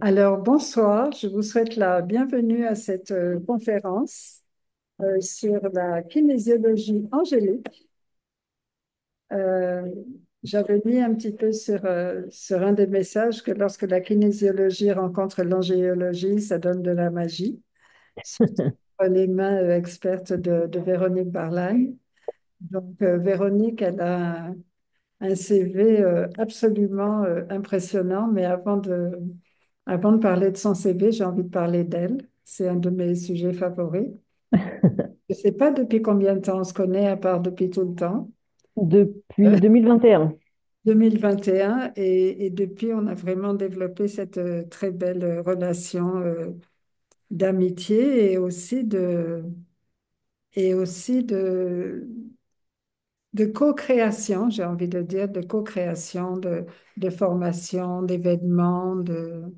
Alors, bonsoir, je vous souhaite la bienvenue à cette conférence sur la kinésiologie angélique. Euh, J'avais mis un petit peu sur un des messages que lorsque la kinésiologie rencontre l'angéologie, ça donne de la magie, surtout par les mains expertes de Véronique Barlagne. Donc, Véronique, elle a un CV absolument impressionnant, mais avant de parler de son CV, j'ai envie de parler d'elle. C'est un de mes sujets favoris. Je ne sais pas depuis combien de temps on se connaît, à part depuis tout le temps. Depuis 2021. 2021, et depuis, on a vraiment développé cette très belle relation d'amitié et aussi de co-création, j'ai envie de dire, de co-création, de formation, d'événements, de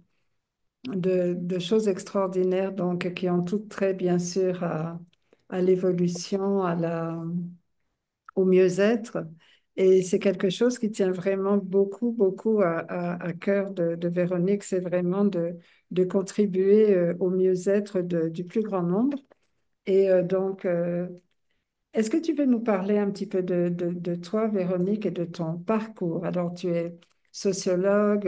choses extraordinaires, donc qui ont toutes trait, bien sûr, à l'évolution, au mieux-être. Et c'est quelque chose qui tient vraiment beaucoup, beaucoup à cœur de Véronique, c'est vraiment de contribuer au mieux-être du plus grand nombre. Et est-ce que tu veux nous parler un petit peu de toi, Véronique, et de ton parcours? Alors, tu es sociologue,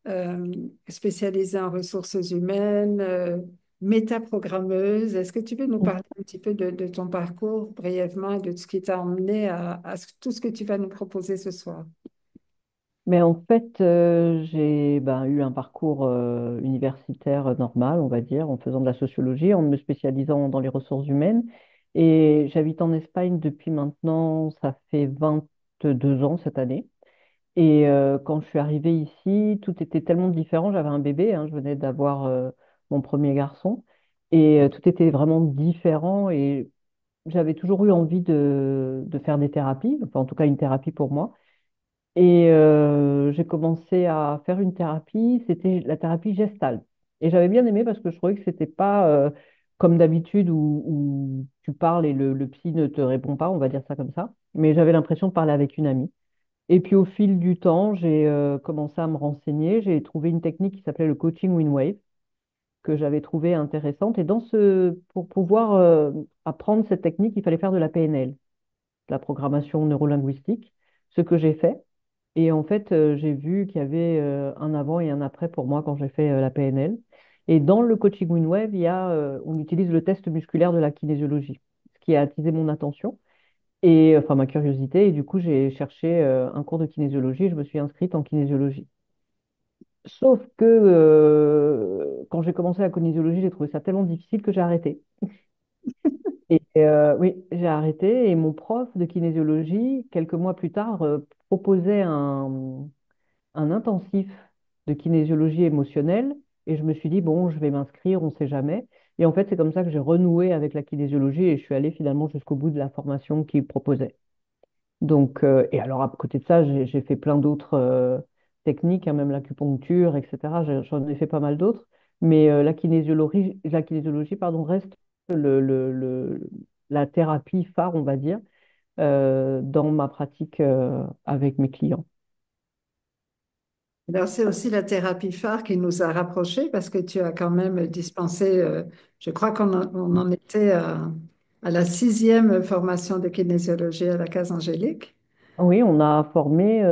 euh, spécialisée en ressources humaines, métaprogrammeuse. Est-ce que tu veux nous parler un petit peu de ton parcours brièvement et de ce qui t'a emmené tout ce que tu vas nous proposer ce soir? Mais en fait, j'ai eu un parcours universitaire normal, on va dire, en faisant de la sociologie, en me spécialisant dans les ressources humaines. Et j'habite en Espagne depuis maintenant, ça fait 22 ans cette année. Et quand je suis arrivée ici, tout était tellement différent. J'avais un bébé, hein, je venais d'avoir mon premier garçon. Et tout était vraiment différent. Et j'avais toujours eu envie de faire des thérapies, enfin en tout cas une thérapie pour moi. Et j'ai commencé à faire une thérapie, c'était la thérapie gestale. Et j'avais bien aimé parce que je trouvais que c'était pas comme d'habitude où tu parles et le psy ne te répond pas, on va dire ça comme ça. Mais j'avais l'impression de parler avec une amie. Et puis au fil du temps, j'ai commencé à me renseigner. J'ai trouvé une technique qui s'appelait le coaching Windwave, que j'avais trouvé intéressante. Et pour pouvoir apprendre cette technique, il fallait faire de la PNL, de la programmation neurolinguistique, ce que j'ai fait. Et en fait, j'ai vu qu'il y avait un avant et un après pour moi quand j'ai fait la PNL. Et dans le coaching WinWeb, on utilise le test musculaire de la kinésiologie, ce qui a attisé mon attention et enfin ma curiosité. Et du coup, j'ai cherché un cours de kinésiologie et je me suis inscrite en kinésiologie. Sauf que quand j'ai commencé la kinésiologie, j'ai trouvé ça tellement difficile que j'ai arrêté. Et oui, j'ai arrêté et mon prof de kinésiologie, quelques mois plus tard, proposait un intensif de kinésiologie émotionnelle et je me suis dit, bon, je vais m'inscrire, on ne sait jamais. Et en fait, c'est comme ça que j'ai renoué avec la kinésiologie et je suis allée finalement jusqu'au bout de la formation qu'il proposait. Donc, et alors à côté de ça, j'ai fait plein d'autres techniques, hein, même l'acupuncture, etc. J'en ai fait pas mal d'autres. Mais la kinésiologie, pardon, reste la thérapie phare, on va dire, dans ma pratique avec mes clients. Alors, c'est aussi la thérapie phare qui nous a rapprochés parce que tu as quand même dispensé, je crois on en était à la sixième formation de kinésiologie à la Case Angélique. Oui, on a formé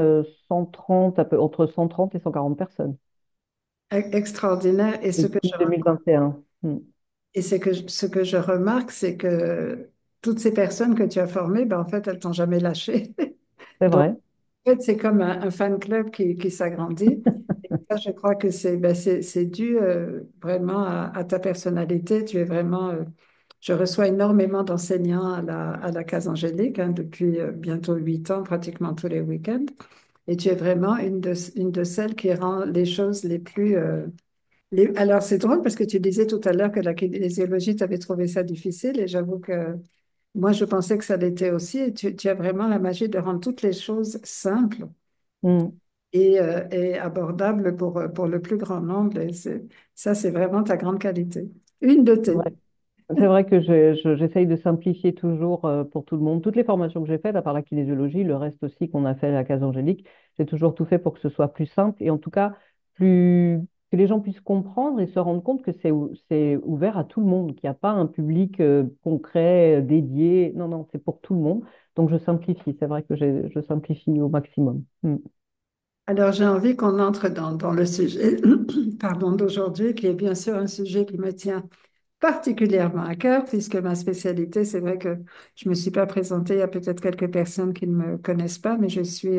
130, entre 130 et 140 personnes Extraordinaire. depuis 2021. Ce que je remarque, c'est que toutes ces personnes que tu as formées, ben, en fait, elles t'ont jamais lâché. C'est Donc, vrai. en fait, c'est comme un fan club qui s'agrandit. Et ça, je crois que c'est dû vraiment à ta personnalité. Tu es vraiment. Je reçois énormément d'enseignants à la Case Angélique hein, depuis bientôt 8 ans, pratiquement tous les week-ends. Et tu es vraiment une de celles qui rend les choses les plus. Alors, c'est drôle parce que tu disais tout à l'heure que la kinésiologie, tu avais trouvé ça difficile et j'avoue que moi, je pensais que ça l'était aussi. Et tu as vraiment la magie de rendre toutes les choses simples Mm. et abordables pour le plus grand nombre. Et ça, c'est vraiment ta grande qualité. Une de C'est tes. vrai. C'est vrai que j'essaye de simplifier toujours pour tout le monde. Toutes les formations que j'ai faites, à part la kinésiologie, le reste aussi qu'on a fait à la Case Angélique, j'ai toujours tout fait pour que ce soit plus simple et en tout cas plus. que les gens puissent comprendre et se rendre compte que c'est ouvert à tout le monde, qu'il n'y a pas un public concret, dédié. Non, non, c'est pour tout le monde. Donc je simplifie. C'est vrai que je simplifie au maximum. Mm. Alors, j'ai envie qu'on entre dans le sujet, pardon, d'aujourd'hui, qui est bien sûr un sujet qui me tient particulièrement à cœur, puisque ma spécialité, c'est vrai que je ne me suis pas présentée, il y a peut-être quelques personnes qui ne me connaissent pas, mais je suis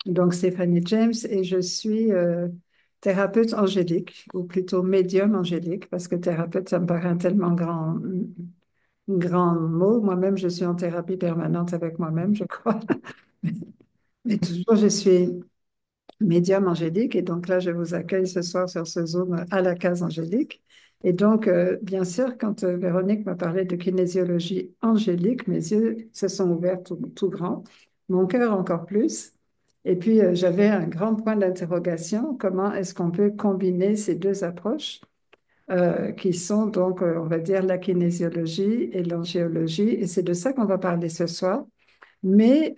donc Stéphanie James et je suis thérapeute angélique, ou plutôt médium angélique, parce que thérapeute, ça me paraît un tellement grand mot. Moi-même, je suis en thérapie permanente avec moi-même, je crois. Mais toujours, je suis médium angélique. Et donc là, je vous accueille ce soir sur ce Zoom à la case angélique. Et donc, bien sûr, quand Véronique m'a parlé de kinésiologie angélique, mes yeux se sont ouverts tout grand, mon cœur encore plus. Et puis, j'avais un grand point d'interrogation. Comment est-ce qu'on peut combiner ces deux approches qui sont donc, on va dire, la kinésiologie et l'angéologie? Et c'est de ça qu'on va parler ce soir. Mais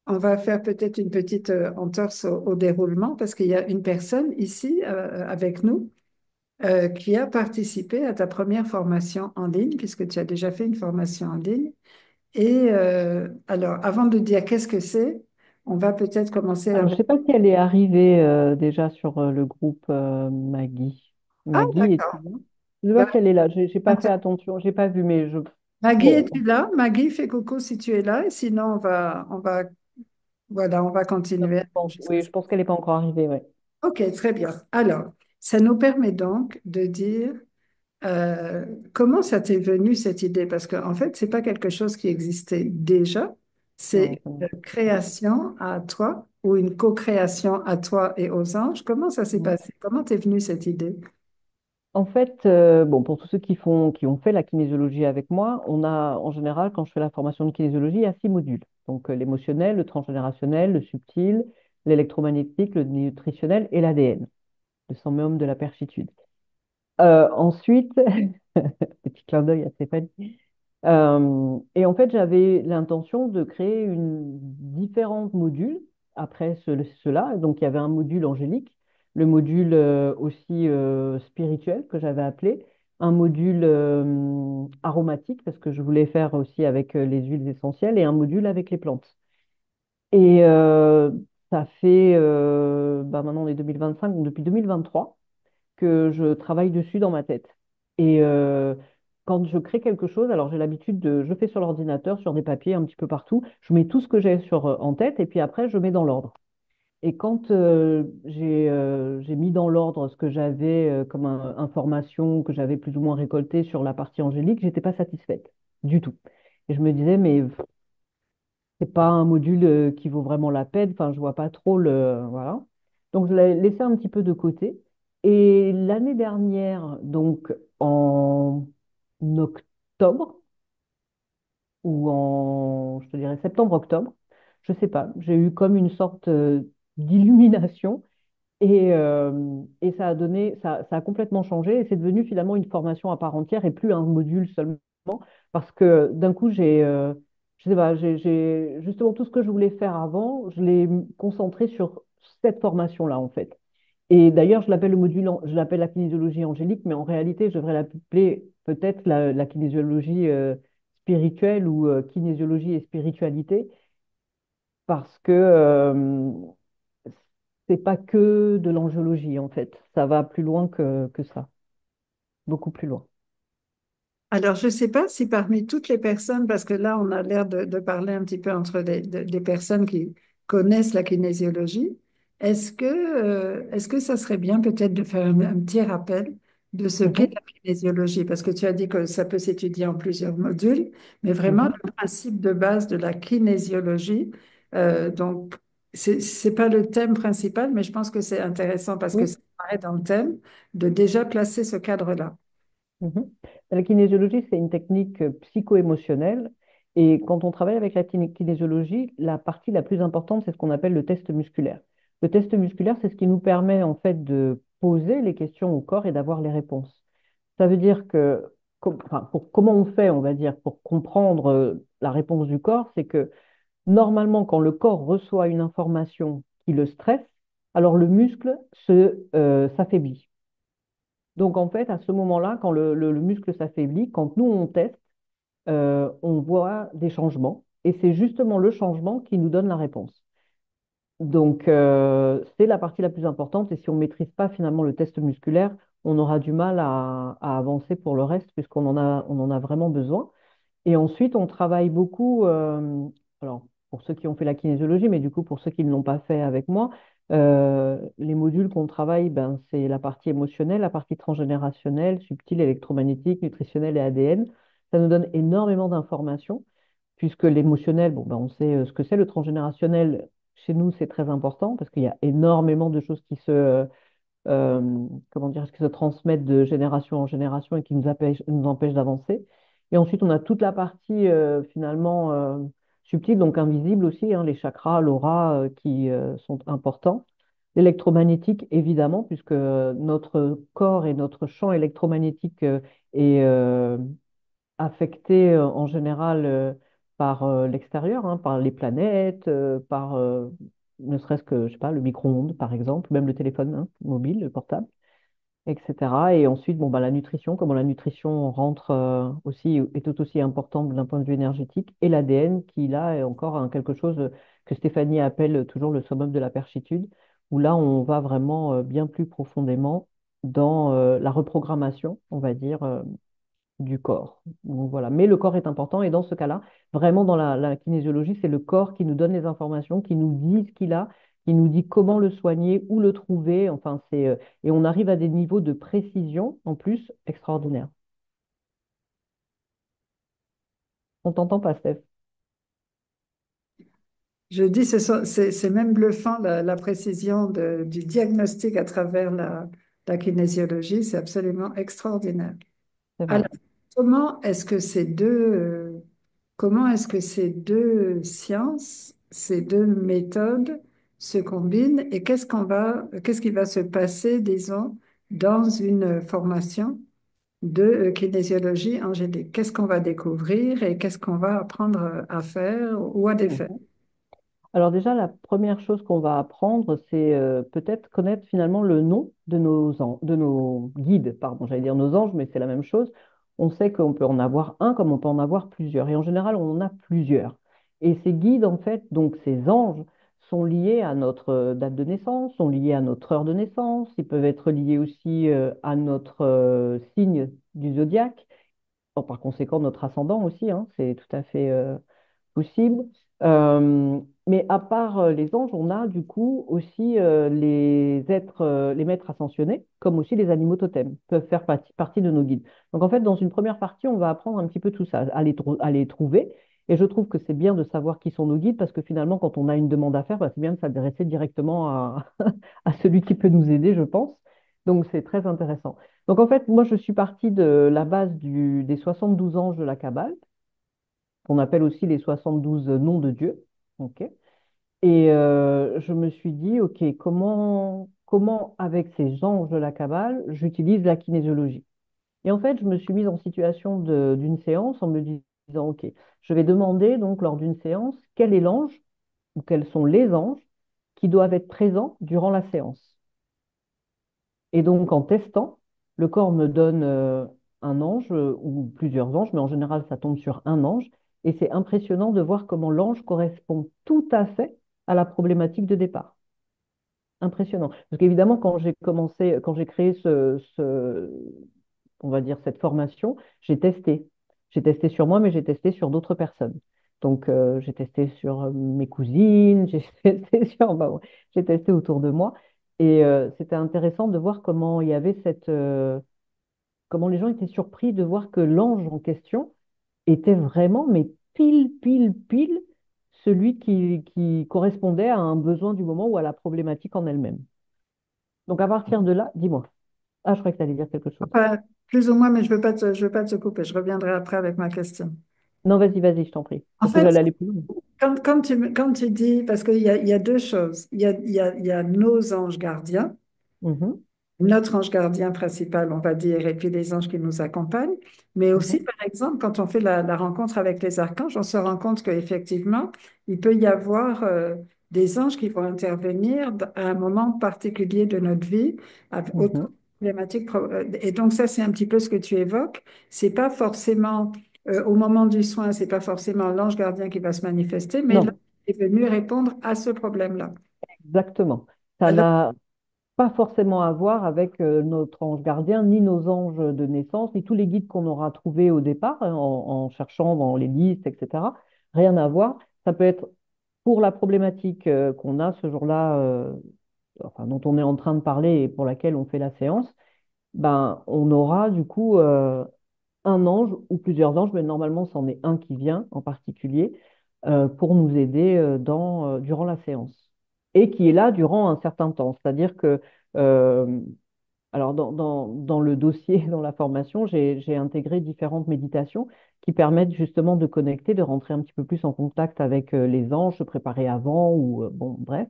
on va faire peut-être une petite entorse au déroulement parce qu'il y a une personne ici avec nous qui a participé à ta première formation en ligne, puisque tu as déjà fait une formation en ligne. Et alors, avant de dire qu'est-ce que c'est, on va peut-être commencer Alors, je ne avec... sais pas si elle est arrivée déjà sur le groupe Maggie. Ah, Maggie, es-tu d'accord. là? Je vois Ben, qu'elle est là. J'ai pas fait attends. attention. J'ai pas vu, mais je. Maggie, Bon, es-tu là? Maggie, fais coucou si tu es là. Et sinon, voilà, on va continuer. oui, je pense qu'elle n'est pas encore arrivée. Ouais. OK, très bien. Alors, ça nous permet donc de dire comment ça t'est venu cette idée? Parce qu'en fait, c'est pas quelque chose qui existait déjà, Non, c'est ça une n'existe pas. création à toi ou une co-création à toi et aux anges. Comment ça s'est Mhm. passé? Comment t'es venue cette idée? En fait, bon, pour tous ceux qui ont fait la kinésiologie avec moi, on a en général, quand je fais la formation de kinésiologie, il y a 6 modules. Donc l'émotionnel, le transgénérationnel, le subtil, l'électromagnétique, le nutritionnel et l'ADN, le sommeum de la perchitude. Ensuite, petit clin d'œil à Stéphanie. Et en fait, j'avais l'intention de créer différents modules après cela. Donc, il y avait un module angélique, le module aussi spirituel que j'avais appelé, un module aromatique parce que je voulais faire aussi avec les huiles essentielles et un module avec les plantes. Et ça fait, maintenant on est 2025, donc depuis 2023 que je travaille dessus dans ma tête. Et quand je crée quelque chose, alors j'ai l'habitude je fais sur l'ordinateur, sur des papiers, un petit peu partout, je mets tout ce que j'ai en tête et puis après je mets dans l'ordre. Et quand j'ai mis dans l'ordre ce que j'avais comme information que j'avais plus ou moins récoltée sur la partie angélique, j'étais pas satisfaite du tout. Et je me disais, mais c'est pas un module qui vaut vraiment la peine. Enfin, je vois pas trop le. Voilà. Donc, je l'ai laissé un petit peu de côté. Et l'année dernière, donc en octobre, ou je te dirais septembre-octobre, je sais pas, j'ai eu comme une sorte d'illumination et ça a donné, ça a complètement changé et c'est devenu finalement une formation à part entière et plus un module seulement parce que d'un coup, je sais pas, justement tout ce que je voulais faire avant, je l'ai concentré sur cette formation-là en fait. Et d'ailleurs, je l'appelle le module, je l'appelle la kinésiologie angélique, mais en réalité, je devrais l'appeler peut-être la kinésiologie spirituelle ou kinésiologie et spiritualité parce que c'est pas que de l'angiologie en fait. Ça va plus loin que ça, beaucoup plus loin. Alors, je ne sais pas si parmi toutes les personnes, parce que là, on a l'air de parler un petit peu entre des personnes qui connaissent la kinésiologie, est-ce que ça serait bien peut-être de faire un petit rappel de ce qu'est Mhm, la kinésiologie? Parce que tu as dit que ça peut s'étudier en plusieurs modules, mais vraiment mhm. le principe de base de la kinésiologie, donc, c'est pas le thème principal, mais je pense que c'est intéressant parce que Oui. ça paraît dans le thème de déjà placer ce cadre-là. Mhm. La kinésiologie, c'est une technique psycho-émotionnelle. Et quand on travaille avec la kinésiologie, la partie la plus importante, c'est ce qu'on appelle le test musculaire. Le test musculaire, c'est ce qui nous permet en fait de poser les questions au corps et d'avoir les réponses. Ça veut dire que, enfin, pour comment on fait, on va dire, pour comprendre la réponse du corps, c'est que normalement, quand le corps reçoit une information qui le stresse, alors le muscle s'affaiblit. Donc en fait, à ce moment-là, quand le muscle s'affaiblit, quand nous on teste, on voit des changements. Et c'est justement le changement qui nous donne la réponse. Donc, c'est la partie la plus importante. Et si on ne maîtrise pas finalement le test musculaire, on aura du mal à avancer pour le reste, puisqu'on en a vraiment besoin. Et ensuite, on travaille beaucoup, alors pour ceux qui ont fait la kinésiologie, mais du coup, pour ceux qui ne l'ont pas fait avec moi, les modules qu'on travaille, ben, c'est la partie émotionnelle, la partie transgénérationnelle, subtile, électromagnétique, nutritionnelle et ADN. Ça nous donne énormément d'informations puisque l'émotionnel, bon, ben, on sait ce que c'est. Le transgénérationnel, chez nous, c'est très important parce qu'il y a énormément de choses comment dire, qui se transmettent de génération en génération et qui nous empêchent d'avancer. Et ensuite, on a toute la partie finalement subtile, donc invisible aussi, hein, les chakras, l'aura qui sont importants. L'électromagnétique, évidemment, puisque notre corps et notre champ électromagnétique est affecté en général par l'extérieur, hein, par les planètes, par ne serait-ce que, je sais pas, le micro-ondes, par exemple, même le téléphone hein, mobile, le portable, etc. Et ensuite, bon, bah, la nutrition, comment la nutrition rentre aussi, est tout aussi importante d'un point de vue énergétique, et l'ADN qui, là, est encore quelque chose que Stéphanie appelle toujours le summum de la perchitude, où là, on va vraiment bien plus profondément dans la reprogrammation, on va dire, du corps. Donc, voilà. Mais le corps est important et dans ce cas-là, vraiment dans la kinésiologie, c'est le corps qui nous donne les informations, qui nous dit ce qu'il a, qui nous dit comment le soigner, où le trouver. Enfin, et on arrive à des niveaux de précision en plus extraordinaires. On t'entend pas, Steph? Je dis, c'est même bluffant la précision du diagnostic à travers la kinésiologie, c'est absolument extraordinaire. C'est Alors, vrai. comment est-ce que ces deux sciences, ces deux méthodes se combinent et qu'est-ce qui va se passer, disons, dans une formation de kinésiologie angélique? Qu'est-ce qu'on va découvrir et qu'est-ce qu'on va apprendre à faire ou à défaire? Mhm. Alors déjà, la première chose qu'on va apprendre, c'est peut-être connaître finalement le nom de nos guides, pardon, j'allais dire nos anges, mais c'est la même chose. On sait qu'on peut en avoir un comme on peut en avoir plusieurs. Et en général, on en a plusieurs. Et ces guides, en fait, donc ces anges, sont liés à notre date de naissance, sont liés à notre heure de naissance. Ils peuvent être liés aussi à notre signe du zodiaque. Bon, par conséquent, notre ascendant aussi, hein, c'est tout à fait possible. Euh, mais à part les anges, on a du coup aussi les êtres, les maîtres ascensionnés, comme aussi les animaux totems, peuvent faire partie de nos guides. Donc en fait, dans une première partie, on va apprendre un petit peu tout ça, à les trouver. Et je trouve que c'est bien de savoir qui sont nos guides, parce que finalement, quand on a une demande à faire, bah, c'est bien de s'adresser directement à celui qui peut nous aider, je pense. Donc c'est très intéressant. Donc en fait, moi, je suis partie de la base des 72 anges de la Kabbale qu'on appelle aussi les 72 noms de Dieu. Ok. Et je me suis dit, OK, comment avec ces anges de la Kabbale, j'utilise la kinésiologie? Et en fait, je me suis mise en situation d'une séance en me disant, OK, je vais demander donc lors d'une séance, quel est l'ange ou quels sont les anges qui doivent être présents durant la séance. Et donc, en testant, le corps me donne un ange ou plusieurs anges, mais en général, ça tombe sur un ange. Et c'est impressionnant de voir comment l'ange correspond tout à fait à la problématique de départ. Impressionnant. Parce qu'évidemment, quand j'ai créé on va dire, cette formation, j'ai testé. J'ai testé sur moi, mais j'ai testé sur d'autres personnes. Donc, j'ai testé sur mes cousines, j'ai testé bah, ouais, j'ai testé autour de moi. Et c'était intéressant de voir comment il y avait comment les gens étaient surpris de voir que l'ange en question était vraiment, mais pile, celui qui correspondait à un besoin du moment ou à la problématique en elle-même. Donc, à partir de là, dis-moi. Ah, je croyais que tu allais dire quelque chose. Enfin, plus ou moins, mais je veux pas te couper. Je reviendrai après avec ma question. Non, vas-y, je t'en prie. En Parce que fait, j'allais aller plus loin. quand tu dis, parce il y a deux choses. Il y a nos anges gardiens Mhm. notre ange gardien principal, on va dire, et puis les anges qui nous accompagnent. Mais aussi, Mhm, par exemple, quand on fait la rencontre avec les archanges, on se rend compte qu'effectivement, il peut y avoir des anges qui vont intervenir à un moment particulier de notre vie, autour mhm. de problématiques. Et donc, ça, c'est un petit peu ce que tu évoques. C'est pas forcément, au moment du soin, c'est pas forcément l'ange gardien qui va se manifester, mais l'ange Non, est venu répondre à ce problème-là. exactement. Ça Alors, n'a pas forcément à voir avec notre ange gardien, ni nos anges de naissance, ni tous les guides qu'on aura trouvés au départ, hein, en cherchant dans les listes, etc. Rien à voir. Ça peut être pour la problématique qu'on a ce jour-là, enfin, dont on est en train de parler et pour laquelle on fait la séance, ben, on aura du coup un ange ou plusieurs anges, mais normalement, c'en est un qui vient en particulier pour nous aider durant la séance et qui est là durant un certain temps. C'est-à-dire que euh, alors, dans le dossier, dans la formation, j'ai intégré différentes méditations qui permettent justement de connecter, de rentrer un petit peu plus en contact avec les anges, se préparer avant ou, bon, bref.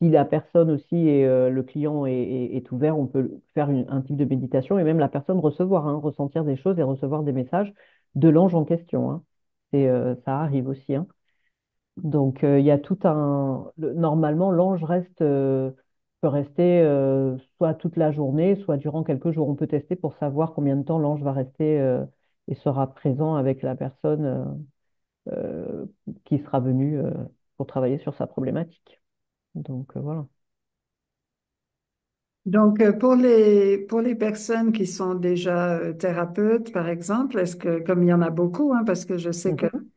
Si la personne aussi et le client est ouvert, on peut faire un type de méditation et même la personne recevoir, hein, ressentir des choses et recevoir des messages de l'ange en question, hein. Ça arrive aussi, hein. Donc, il y a tout normalement, l'ange peut rester soit toute la journée, soit durant quelques jours. On peut tester pour savoir combien de temps l'ange va rester et sera présent avec la personne euh, qui sera venue pour travailler sur sa problématique. Donc, voilà. donc, pour les personnes qui sont déjà thérapeutes, par exemple, est-ce que, comme il y en a beaucoup, hein, parce que je sais que Mhm.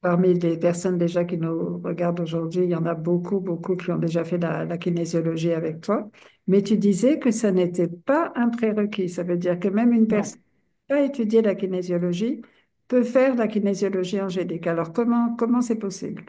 parmi les personnes déjà qui nous regardent aujourd'hui, il y en a beaucoup, beaucoup qui ont déjà fait la kinésiologie avec toi, mais tu disais que ça n'était pas un prérequis. Ça veut dire que même une Non. personne qui n'a pas étudié la kinésiologie peut faire la kinésiologie angélique. Alors, comment c'est possible?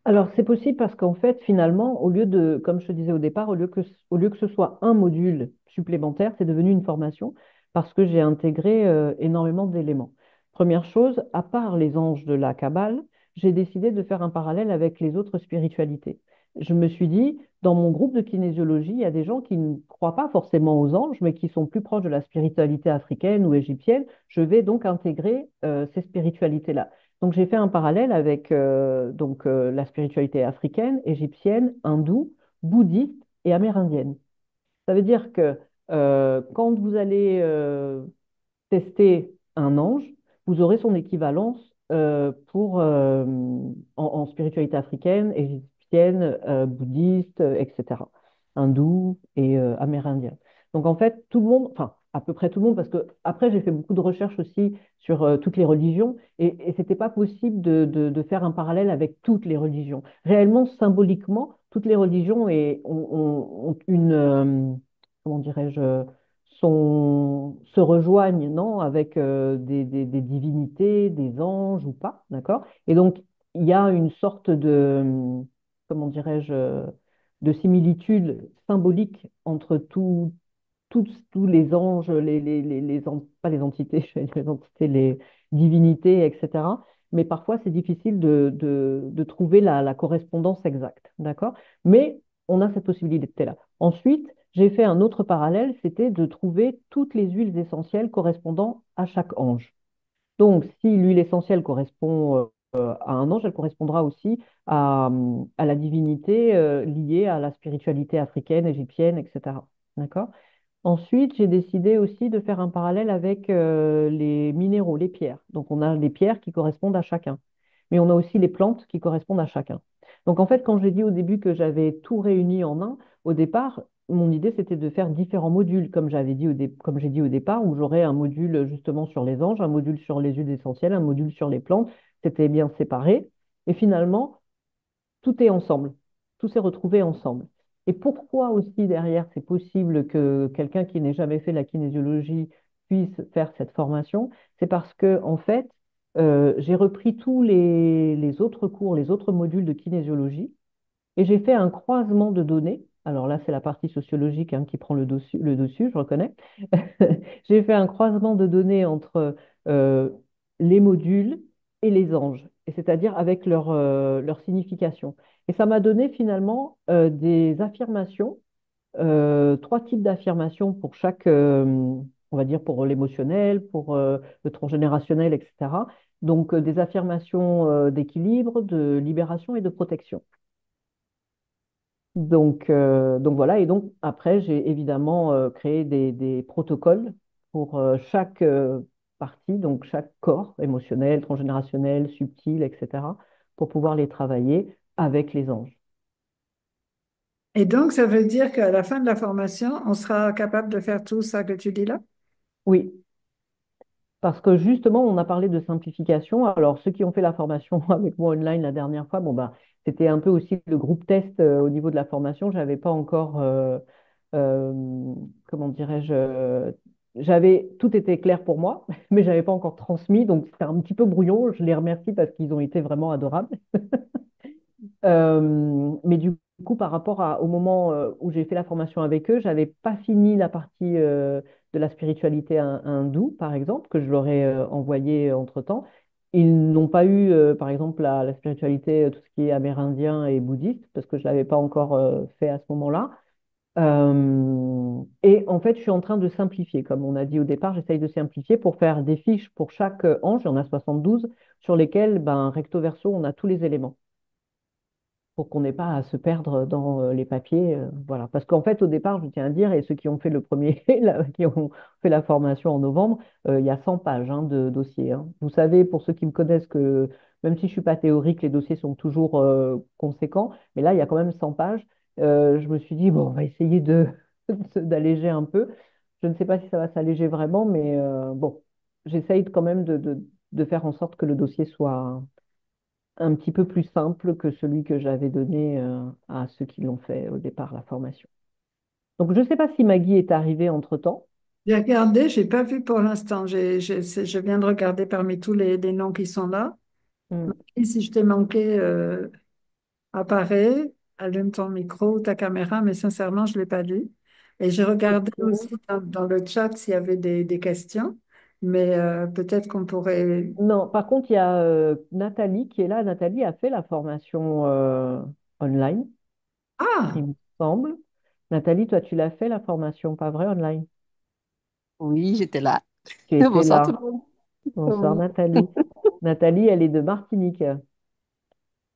Alors, c'est possible parce qu'en fait, finalement, au lieu de, comme je te disais au départ, au lieu que ce soit un module supplémentaire, c'est devenu une formation parce que j'ai intégré énormément d'éléments. Première chose, à part les anges de la Kabbale, j'ai décidé de faire un parallèle avec les autres spiritualités. Je me suis dit, dans mon groupe de kinésiologie, il y a des gens qui ne croient pas forcément aux anges, mais qui sont plus proches de la spiritualité africaine ou égyptienne. Je vais donc intégrer ces spiritualités-là. Donc j'ai fait un parallèle avec la spiritualité africaine, égyptienne, hindoue, bouddhiste et amérindienne. Ça veut dire que quand vous allez tester un ange, vous aurez son équivalence en spiritualité africaine, égyptienne, bouddhiste, etc., hindoue et amérindien. Donc en fait, tout le monde, enfin à peu près tout le monde, parce que après j'ai fait beaucoup de recherches aussi sur toutes les religions et c'était pas possible de faire un parallèle avec toutes les religions. Réellement, symboliquement, toutes les religions ont une, comment dirais-je, se rejoignent, non, avec des divinités, des anges ou pas, d'accord? Et donc, il y a une sorte comment dirais-je, de similitude symbolique entre tous les anges, pas les entités, je vais dire les entités, les divinités, etc. Mais parfois, c'est difficile de trouver la correspondance exacte, d'accord? Mais on a cette possibilité-là. Ensuite, j'ai fait un autre parallèle, c'était de trouver toutes les huiles essentielles correspondant à chaque ange. Donc, si l'huile essentielle correspond à un ange, elle correspondra aussi à la divinité liée à la spiritualité africaine, égyptienne, etc. D'accord? Ensuite, j'ai décidé aussi de faire un parallèle avec les minéraux, les pierres. Donc, on a les pierres qui correspondent à chacun, mais on a aussi les plantes qui correspondent à chacun. Donc, en fait, quand j'ai dit au début que j'avais tout réuni en un, au départ, mon idée, c'était de faire différents modules, comme j'ai dit au départ, où j'aurais un module justement sur les anges, un module sur les huiles essentielles, un module sur les plantes. C'était bien séparé. Et finalement, tout est ensemble. Tout s'est retrouvé ensemble. Et pourquoi aussi derrière, c'est possible que quelqu'un qui n'ait jamais fait la kinésiologie puisse faire cette formation? C'est parce que, en fait, j'ai repris tous les autres cours, les autres modules de kinésiologie et j'ai fait un croisement de données. Alors là, c'est la partie sociologique hein, qui prend le dessus, je reconnais. J'ai fait un croisement de données entre euh, les modules et les anges, et c'est-à-dire avec leur signification. Et ça m'a donné finalement des affirmations trois types d'affirmations pour chaque, on va dire pour l'émotionnel, pour le transgénérationnel, etc. Donc des affirmations d'équilibre, de libération et de protection. Donc voilà, et donc après, j'ai évidemment créé des protocoles pour chaque partie, donc chaque corps émotionnel, transgénérationnel, subtil, etc., pour pouvoir les travailler avec les anges. Et donc, ça veut dire qu'à la fin de la formation, on sera capable de faire tout ça que tu dis là? Oui, parce que justement, on a parlé de simplification. Alors, ceux qui ont fait la formation avec moi online la dernière fois, bon, bah, c'était un peu aussi le groupe test au niveau de la formation. J'avais pas encore, comment dirais-je, tout était clair pour moi, mais j'avais pas encore transmis. Donc, c'était un petit peu brouillon. Je les remercie parce qu'ils ont été vraiment adorables. Mais du coup, par rapport au moment où j'ai fait la formation avec eux, j'avais pas fini la partie de la spiritualité hindoue, par exemple, que je leur ai envoyé entre-temps. Ils n'ont pas eu, par exemple, la spiritualité, tout ce qui est amérindien et bouddhiste, parce que je l'avais pas encore fait à ce moment-là. Et en fait, je suis en train de simplifier. Comme on a dit au départ, j'essaye de simplifier pour faire des fiches pour chaque ange, il y en a 72, sur lesquelles, ben, recto verso, on a tous les éléments pour qu'on n'ait pas à se perdre dans les papiers. Voilà. Parce qu'en fait, au départ, je tiens à dire, et ceux qui ont fait le premier, qui ont fait la formation en novembre, il y a 100 pages hein, de dossiers. Hein. Vous savez, pour ceux qui me connaissent, que même si je ne suis pas théorique, les dossiers sont toujours conséquents, mais là, il y a quand même 100 pages. Je me suis dit, bon, on va essayer d'alléger un peu. Je ne sais pas si ça va s'alléger vraiment, mais bon, j'essaye quand même de faire en sorte que le dossier soit un petit peu plus simple que celui que j'avais donné à ceux qui l'ont fait au départ, la formation. Donc, je ne sais pas si Maggie est arrivée entre-temps. J'ai regardé, j'ai pas vu pour l'instant. Je viens de regarder parmi tous les noms qui sont là. Hmm. Et si je t'ai manqué, apparaît, allume ton micro ou ta caméra, mais sincèrement, je ne l'ai pas lu. Et j'ai regardé aussi Ok. dans le chat s'il y avait des questions, mais peut-être qu'on pourrait... Non, par contre, il y a Nathalie qui est là. Nathalie a fait la formation online, Ah, il me semble. Nathalie, toi, tu l'as fait la formation, pas vrai, online? Oui, j'étais là. Tu étais Bonsoir tout le là. monde. Bonsoir, Oui, Nathalie. Nathalie, elle est de Martinique.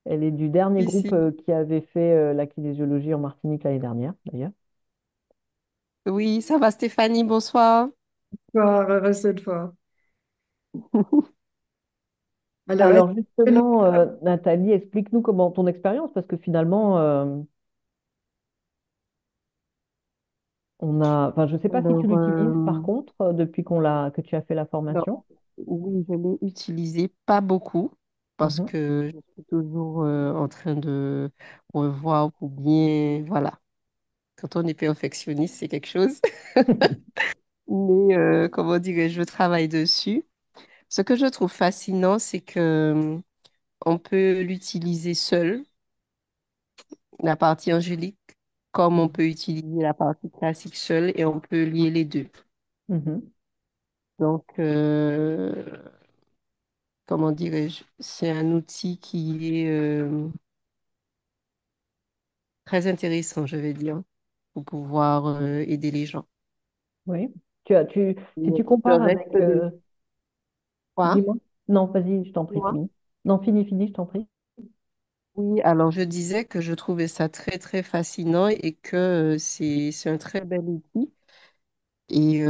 Elle est du dernier groupe ici. qui avait fait la kinésiologie en Martinique l'année dernière, d'ailleurs. Oui, ça va Stéphanie, bonsoir. heureuse cette fois. Alors, Alors est-ce que justement, Nathalie, explique-nous comment ton expérience, parce que finalement, enfin, je ne sais pas si tu Alors, l'utilises par contre depuis que tu as fait la non, formation. oui, je l'ai utilisé pas beaucoup parce Mhm. que je suis toujours en train de revoir pour bien, voilà. Quand on est perfectionniste, c'est quelque chose. Mais comment dirais-je, je travaille dessus. Ce que je trouve fascinant, c'est que on peut l'utiliser seul, la partie angélique, comme on peut utiliser la partie classique seule et on peut lier les deux. Mhm. Donc, comment dirais-je, c'est un outil qui est très intéressant, je vais dire, pour pouvoir aider les gens. Oui. Tu as, tu, si Mais tu le compares avec, reste de quoi? dis-moi. Non, vas-y, je t'en prie, Dis-moi. finis. Non, finis, je t'en prie. Oui, alors je disais que je trouvais ça très, très fascinant et que c'est un très bel outil. Et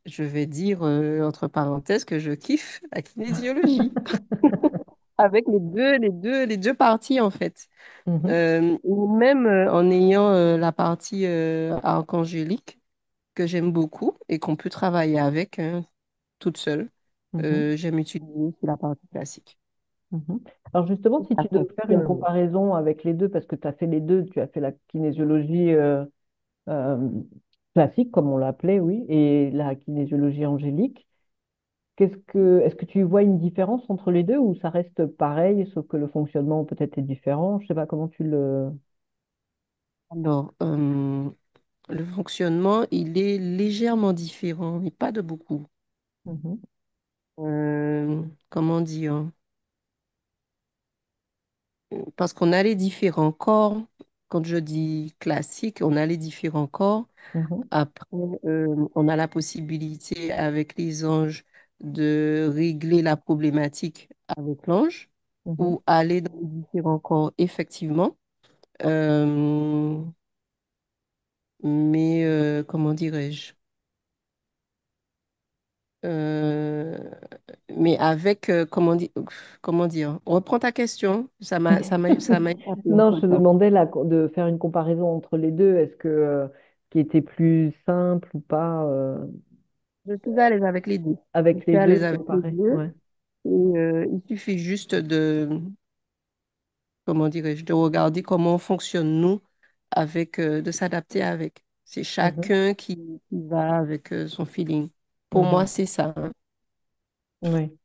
je vais dire, entre parenthèses, que je kiffe la kinésiologie avec les deux parties, en fait. Mhm. Ou même en ayant la partie archangélique que j'aime beaucoup et qu'on peut travailler avec hein, toute seule. Mhm. J'aime utiliser aussi la partie classique. Mhm. Alors justement, si Ça tu devais faire une fonctionne. comparaison avec les deux, parce que tu as fait les deux, tu as fait la kinésiologie euh, classique, comme on l'appelait, oui, et la kinésiologie angélique. Est-ce que tu vois une différence entre les deux ou ça reste pareil, sauf que le fonctionnement peut-être est différent? Je sais pas comment tu le. Alors, le fonctionnement, il est légèrement différent, mais pas de beaucoup. Mhm. Comment dire? Parce qu'on a les différents corps. quand je dis classique, on a les différents corps. Mhm, Après, on a la possibilité avec les anges de régler la problématique avec l'ange mhm. ou aller dans les différents corps, effectivement. Euh, mais comment dirais-je? Euh, mais avec, comment dire? Reprends ta question. Ça m'a échappé Non, je te entre-temps. demandais là, de faire une comparaison entre les deux. Est-ce que qui était plus simple ou pas Je suis à l'aise avec les deux. Je avec suis les à deux, l'aise avec c'est les pareil. deux. Ouais. Et il suffit juste comment dirais-je, de regarder comment on fonctionne nous avec, de s'adapter avec. C'est Mhm, chacun qui va avec son feeling. Pour moi, mhm. c'est ça, hein. Oui.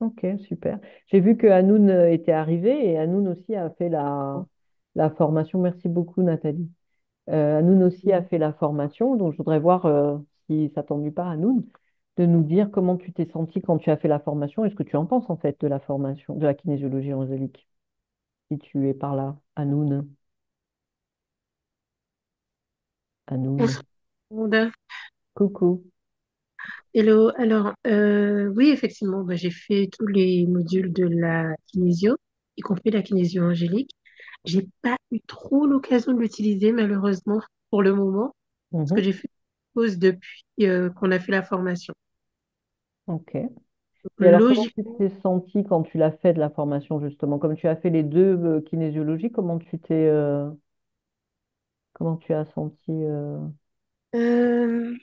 Ok, super. J'ai vu que Hanoun était arrivé et Hanoun aussi a fait la formation. Merci beaucoup, Nathalie. Hanoun aussi a fait la formation, donc je voudrais voir si ça t'ennuie pas, Hanoun, de nous dire comment tu t'es senti quand tu as fait la formation et ce que tu en penses en fait de la formation, de la kinésiologie angélique, si tu es par là, Hanoun. Hanoun. Bonsoir, tout le monde. Coucou. Hello. Alors, oui, effectivement, bah, j'ai fait tous les modules de la kinésio, y compris la kinésio angélique. J'ai pas eu trop l'occasion de l'utiliser, malheureusement, pour le moment, parce que Mhm, j'ai fait une pause depuis qu'on a fait la formation. ok. Donc, Et alors, comment tu logiquement, t'es senti quand tu l'as fait de la formation, justement? Comme tu as fait les deux kinésiologies, comment tu as senti euh,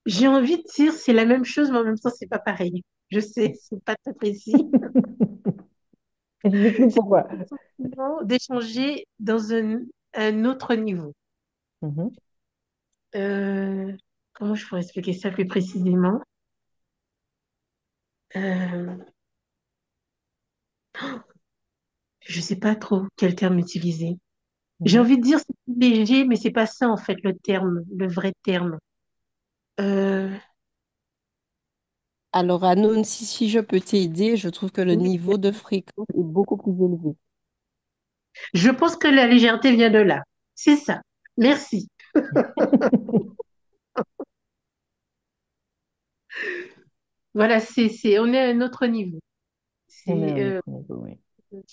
j'ai envie de dire c'est la même chose, mais en même temps, c'est pas pareil. Je sais, c'est pas très précis. Explique-nous C'est pourquoi. le sentiment d'échanger dans un autre niveau. Mhm, Euh, comment je pourrais expliquer ça plus précisément? Euh, je sais pas trop quel terme utiliser. J'ai mhm. envie de dire c'est plus léger, mais c'est pas ça en fait le terme, le vrai terme. Euh, Alors, Anon, si je peux t'aider, je trouve que le oui, niveau de fréquence est beaucoup plus élevé. je pense que la légèreté vient de là. C'est ça. Merci. Voilà, on est à un autre niveau. On est à C'est, un autre niveau, oui.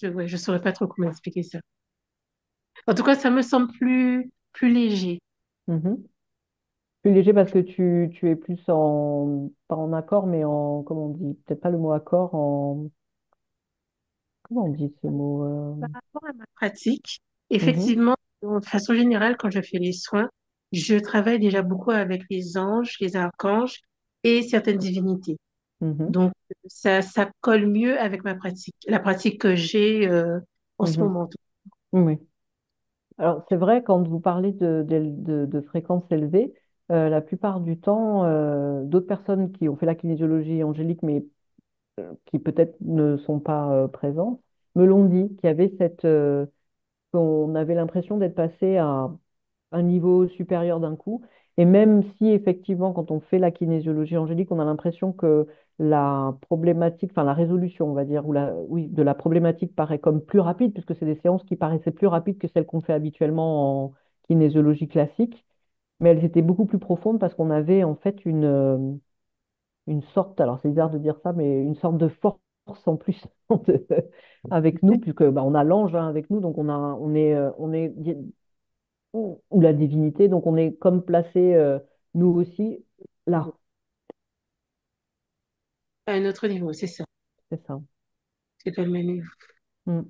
ouais, je saurais pas trop comment expliquer ça. En tout cas, ça me semble plus léger. Mhm. Plus léger parce que tu es plus pas en accord, mais comment on dit? Peut-être pas le mot accord, comment on dit ce mot? Par rapport à ma pratique, Mhm, effectivement, de façon générale, quand je fais les soins, je travaille déjà beaucoup avec les anges, les archanges et certaines divinités. mhm, Donc, ça colle mieux avec ma pratique, la pratique que j'ai en ce mhm. moment. Oui. Alors, c'est vrai, quand vous parlez de fréquences élevées, la plupart du temps, d'autres personnes qui ont fait la kinésiologie angélique, mais qui peut-être ne sont pas présentes, me l'ont dit, qu'il y avait qu'on avait l'impression d'être passé à un niveau supérieur d'un coup. Et même si effectivement, quand on fait la kinésiologie angélique, on a l'impression que la problématique, enfin la résolution, on va dire, oui, de la problématique paraît comme plus rapide, puisque c'est des séances qui paraissaient plus rapides que celles qu'on fait habituellement en kinésiologie classique, mais elles étaient beaucoup plus profondes parce qu'on avait en fait une sorte, alors c'est bizarre de dire ça, mais une sorte de force en plus avec nous, puisque bah, on a l'ange hein, avec nous, donc on est ou la divinité. Donc on est comme placé, nous aussi, là. À un autre niveau, c'est ça. C'est ça. C'est pas le même niveau. Mm.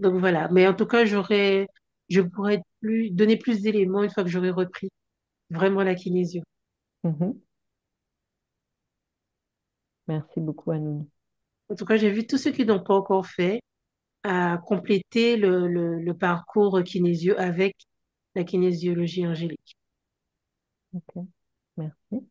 Donc voilà. Mais en tout cas, je pourrais donner plus d'éléments une fois que j'aurai repris vraiment la kinésio. Mhm. Merci beaucoup, Anoun. En tout cas, j'invite tous ceux qui n'ont pas encore fait à compléter le parcours kinésio avec la kinésiologie angélique. Ok, merci.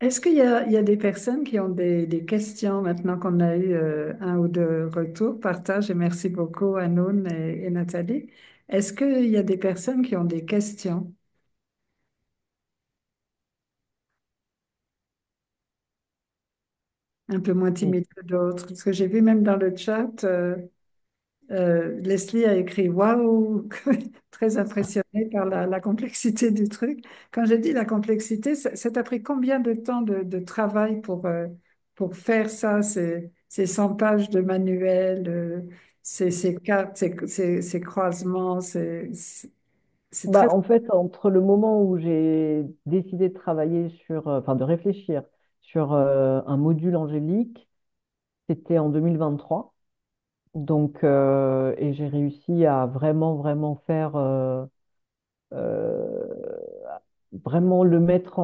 Est-ce il y a des personnes qui ont des questions maintenant qu'on a eu un ou deux retours? Partage et merci beaucoup à Noun et Nathalie. Est-ce qu'il y a des personnes qui ont des questions? un peu moins Mm. timide que d'autres. Parce que j'ai vu même dans le chat, Leslie a écrit Waouh, très impressionnée par la complexité du truc. Quand je dis la complexité, ça t'a pris combien de temps de travail pour faire ça, ces 100 pages de manuel, ces cartes, ces croisements, c'est très. Bah, en fait, entre le moment où j'ai décidé de travailler sur, enfin de réfléchir sur un module angélique, c'était en 2023. Donc, et j'ai réussi à vraiment, vraiment faire, euh, vraiment le mettre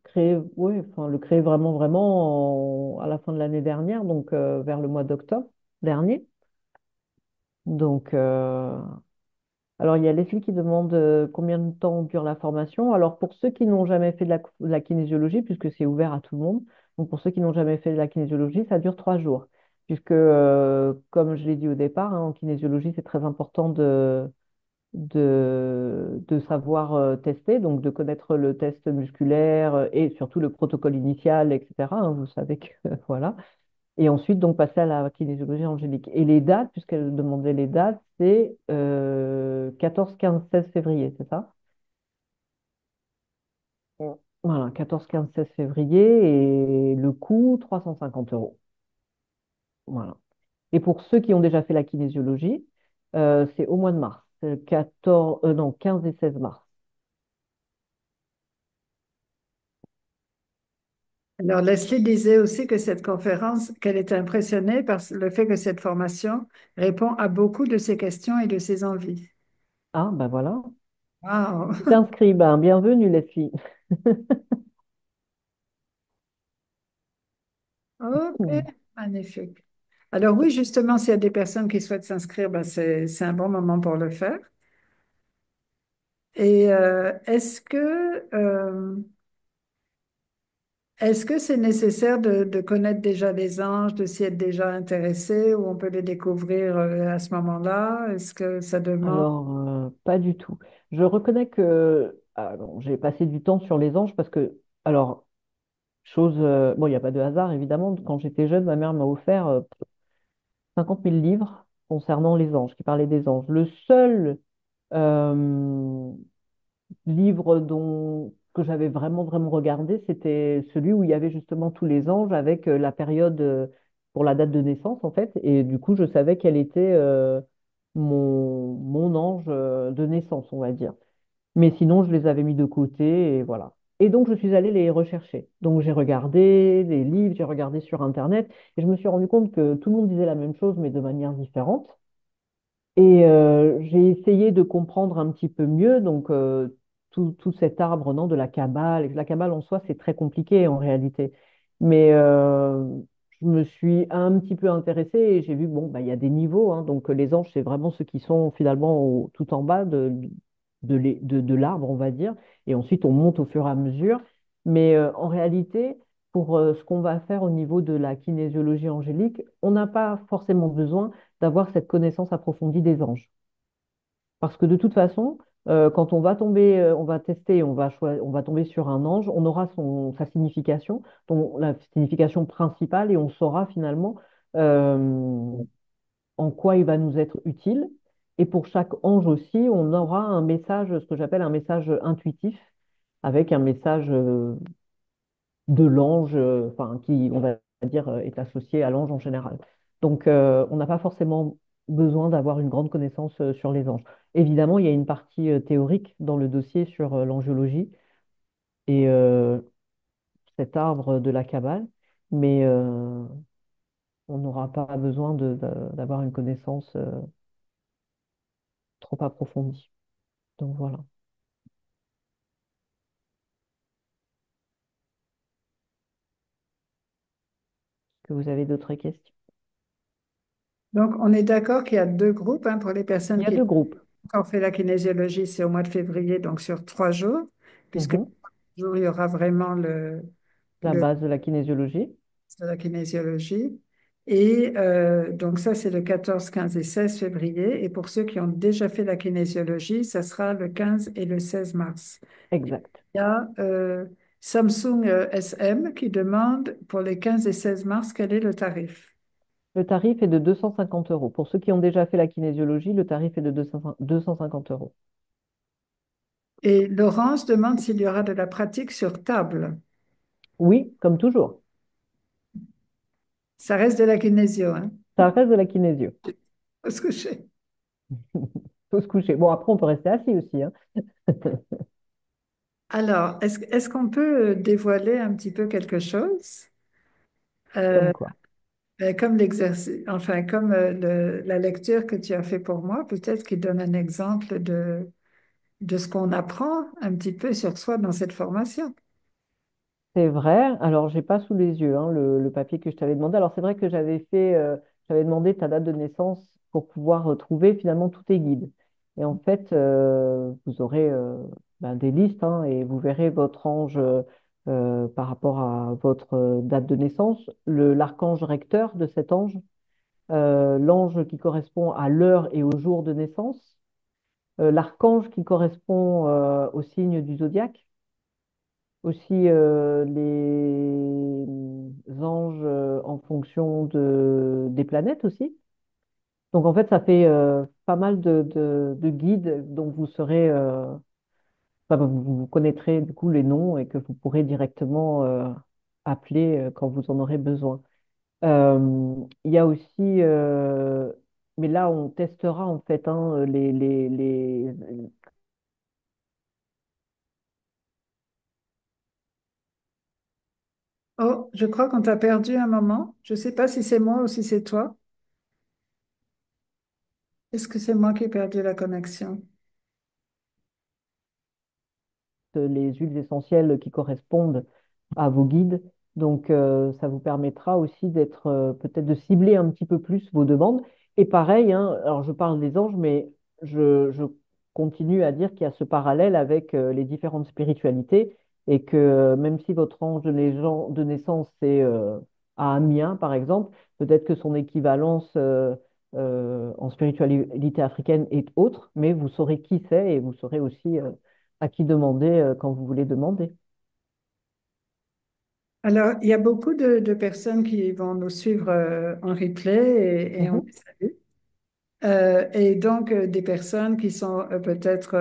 créer, oui, enfin le créer vraiment, vraiment à la fin de l'année dernière, donc vers le mois d'octobre dernier. Donc, alors, il y a Leslie qui demande combien de temps dure la formation. Alors, pour ceux qui n'ont jamais fait de la kinésiologie, puisque c'est ouvert à tout le monde, donc pour ceux qui n'ont jamais fait de la kinésiologie, ça dure 3 jours. Puisque, comme je l'ai dit au départ, hein, en kinésiologie, c'est très important de savoir tester, donc de connaître le test musculaire et surtout le protocole initial, etc., hein, vous savez que, voilà. Et ensuite, donc, passer à la kinésiologie angélique. Et les dates, puisqu'elle demandait les dates, c'est 14, 15, 16 février, c'est ça? Mm. Voilà, 14, 15, 16 février et le coût, 350 euros. Voilà. Et pour ceux qui ont déjà fait la kinésiologie, c'est au mois de mars, 14, non, 15 et 16 mars. Alors, Leslie disait aussi que cette conférence, qu'elle était impressionnée par le fait que cette formation répond à beaucoup de ses questions et de ses envies. Ah, ben voilà. Wow! Tu t'inscris, ben bienvenue les filles. Ok, magnifique. Alors oui, justement, s'il y a des personnes qui souhaitent s'inscrire, ben c'est un bon moment pour le faire. Et est-ce que c'est nécessaire de connaître déjà les anges, de s'y être déjà intéressé, ou on peut les découvrir à ce moment-là? Est-ce que ça demande... Alors, pas du tout. Je reconnais que bon, j'ai passé du temps sur les anges parce que, alors, chose, bon, il n'y a pas de hasard, évidemment. Quand j'étais jeune, ma mère m'a offert 50 000 livres concernant les anges, qui parlaient des anges. Le seul euh, livre que j'avais vraiment, vraiment regardé, c'était celui où il y avait justement tous les anges avec la période pour la date de naissance, en fait. Et du coup, je savais quel était mon ange de naissance, on va dire. Mais sinon, je les avais mis de côté et voilà. Et donc, je suis allée les rechercher. Donc, j'ai regardé les livres, j'ai regardé sur Internet et je me suis rendu compte que tout le monde disait la même chose, mais de manière différente. Et j'ai essayé de comprendre un petit peu mieux donc tout cet arbre non, de la Kabbale. La Kabbale en soi, c'est très compliqué en réalité. Mais je me suis un petit peu intéressée et j'ai vu bon, bah, il y a des niveaux. Hein. Donc les anges, c'est vraiment ceux qui sont finalement tout en bas de l'arbre, on va dire. Et ensuite, on monte au fur et à mesure. Mais en réalité, pour ce qu'on va faire au niveau de la kinésiologie angélique, on n'a pas forcément besoin d'avoir cette connaissance approfondie des anges. Parce que de toute façon, quand on va tomber, on va tester, on va tomber sur un ange, on aura sa signification, la signification principale, et on saura finalement euh, en quoi il va nous être utile. Et pour chaque ange aussi, on aura un message, ce que j'appelle un message intuitif, avec un message de l'ange, enfin, qui, on va dire, est associé à l'ange en général. Donc, on n'a pas forcément besoin d'avoir une grande connaissance sur les anges. Évidemment, il y a une partie théorique dans le dossier sur l'angiologie et cet arbre de la Kabbale, mais on n'aura pas besoin d'avoir une connaissance trop approfondie. Donc voilà. Est-ce que vous avez d'autres questions? Donc, on est d'accord qu'il y a deux groupes hein, pour les Il personnes y a qui deux groupes. ont fait la kinésiologie, c'est au mois de février, donc sur 3 jours, puisque Mhm. jour, il y aura vraiment La le base de la kinésiologie. de la kinésiologie. Et donc ça, c'est le 14, 15 et 16 février. Et pour ceux qui ont déjà fait la kinésiologie, ça sera le 15 et le 16 mars. Il Exact. y a Samsung SM qui demande pour les 15 et 16 mars, quel est le tarif? Le tarif est de 250 euros. Pour ceux qui ont déjà fait la kinésiologie, le tarif est de 250 euros. Et Laurence demande s'il y aura de la pratique sur table. Oui, comme toujours. Ça reste de la kinésio, hein? Ça reste de la kinésio. Parce que je... Faut se coucher. Bon, après, on peut rester assis aussi, hein. Alors, est-ce qu'on peut dévoiler un petit peu quelque chose? Comme Euh, quoi. comme l'exercice, enfin, comme la lecture que tu as fait pour moi, peut-être qu'il donne un exemple de ce qu'on apprend un petit peu sur soi dans cette formation. C'est vrai. Alors, j'ai pas sous les yeux hein, le papier que je t'avais demandé. Alors, c'est vrai que j'avais demandé ta date de naissance pour pouvoir retrouver finalement tous tes guides. Et en fait, vous aurez ben, des listes hein, et vous verrez votre ange par rapport à votre date de naissance, l'archange recteur de cet ange, l'ange qui correspond à l'heure et au jour de naissance, l'archange qui correspond au signe du zodiaque aussi les anges en fonction des planètes aussi. Donc en fait, ça fait pas mal de guides dont vous serez, enfin, vous connaîtrez du coup les noms et que vous pourrez directement appeler quand vous en aurez besoin. Il y a aussi, mais là on testera en fait hein, Oh, je crois qu'on t'a perdu un moment. Je ne sais pas si c'est moi ou si c'est toi. Est-ce que c'est moi qui ai perdu la connexion? les huiles essentielles qui correspondent à vos guides. Donc, ça vous permettra aussi d'être, peut-être de cibler un petit peu plus vos demandes. Et pareil, hein, alors je parle des anges, mais je continue à dire qu'il y a ce parallèle avec les différentes spiritualités et que même si votre ange de naissance c'est à Amiens, par exemple, peut-être que son équivalence en spiritualité africaine est autre, mais vous saurez qui c'est et vous saurez aussi à qui demander quand vous voulez demander. Alors, il y a beaucoup de personnes qui vont nous suivre en replay et on Mhm. les salue. Et donc, des personnes qui sont peut-être,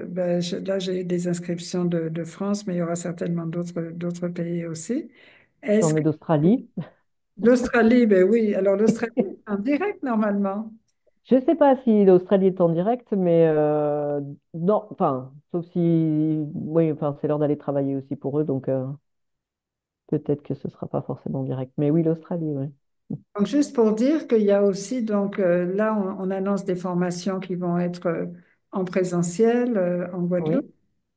ben, là j'ai des inscriptions de France, mais il y aura certainement d'autres pays aussi. Est-ce J'en ai que d'Australie. l'Australie, ben oui, alors l'Australie est en direct normalement. Je ne sais pas si l'Australie est en direct, mais non, enfin, sauf si, oui, enfin, c'est l'heure d'aller travailler aussi pour eux, donc peut-être que ce ne sera pas forcément direct. Mais oui, l'Australie, oui. Donc, juste pour dire qu'il y a aussi, donc là, on annonce des formations qui vont être en présentiel en Oui, Guadeloupe,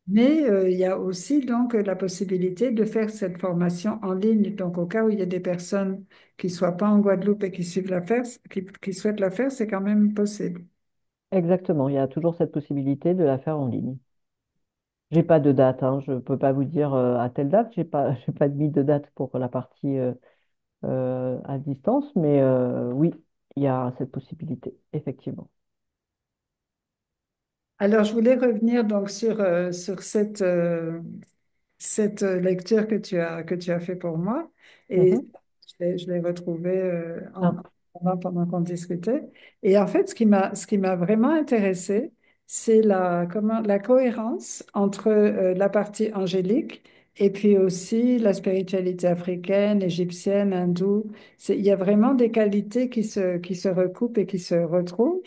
mais il y a aussi donc la possibilité de faire cette formation en ligne. Donc, au cas où il y a des personnes qui ne soient pas en Guadeloupe et qui suivent l'affaire, qui souhaitent la faire, c'est quand même possible. exactement. Il y a toujours cette possibilité de la faire en ligne. J'ai pas de date, hein, je ne peux pas vous dire à telle date. J'ai pas, j'ai pas mis de date pour la partie à distance, mais oui, il y a cette possibilité, effectivement. Alors, je voulais revenir donc sur cette lecture que tu as fait pour moi. Et Mhm. je l'ai retrouvée Ah, pendant qu'on discutait. Et en fait, ce qui m'a vraiment intéressée, c'est la cohérence entre la partie angélique et puis aussi la spiritualité africaine, égyptienne, hindoue. Il y a vraiment des qualités qui se recoupent et qui se retrouvent.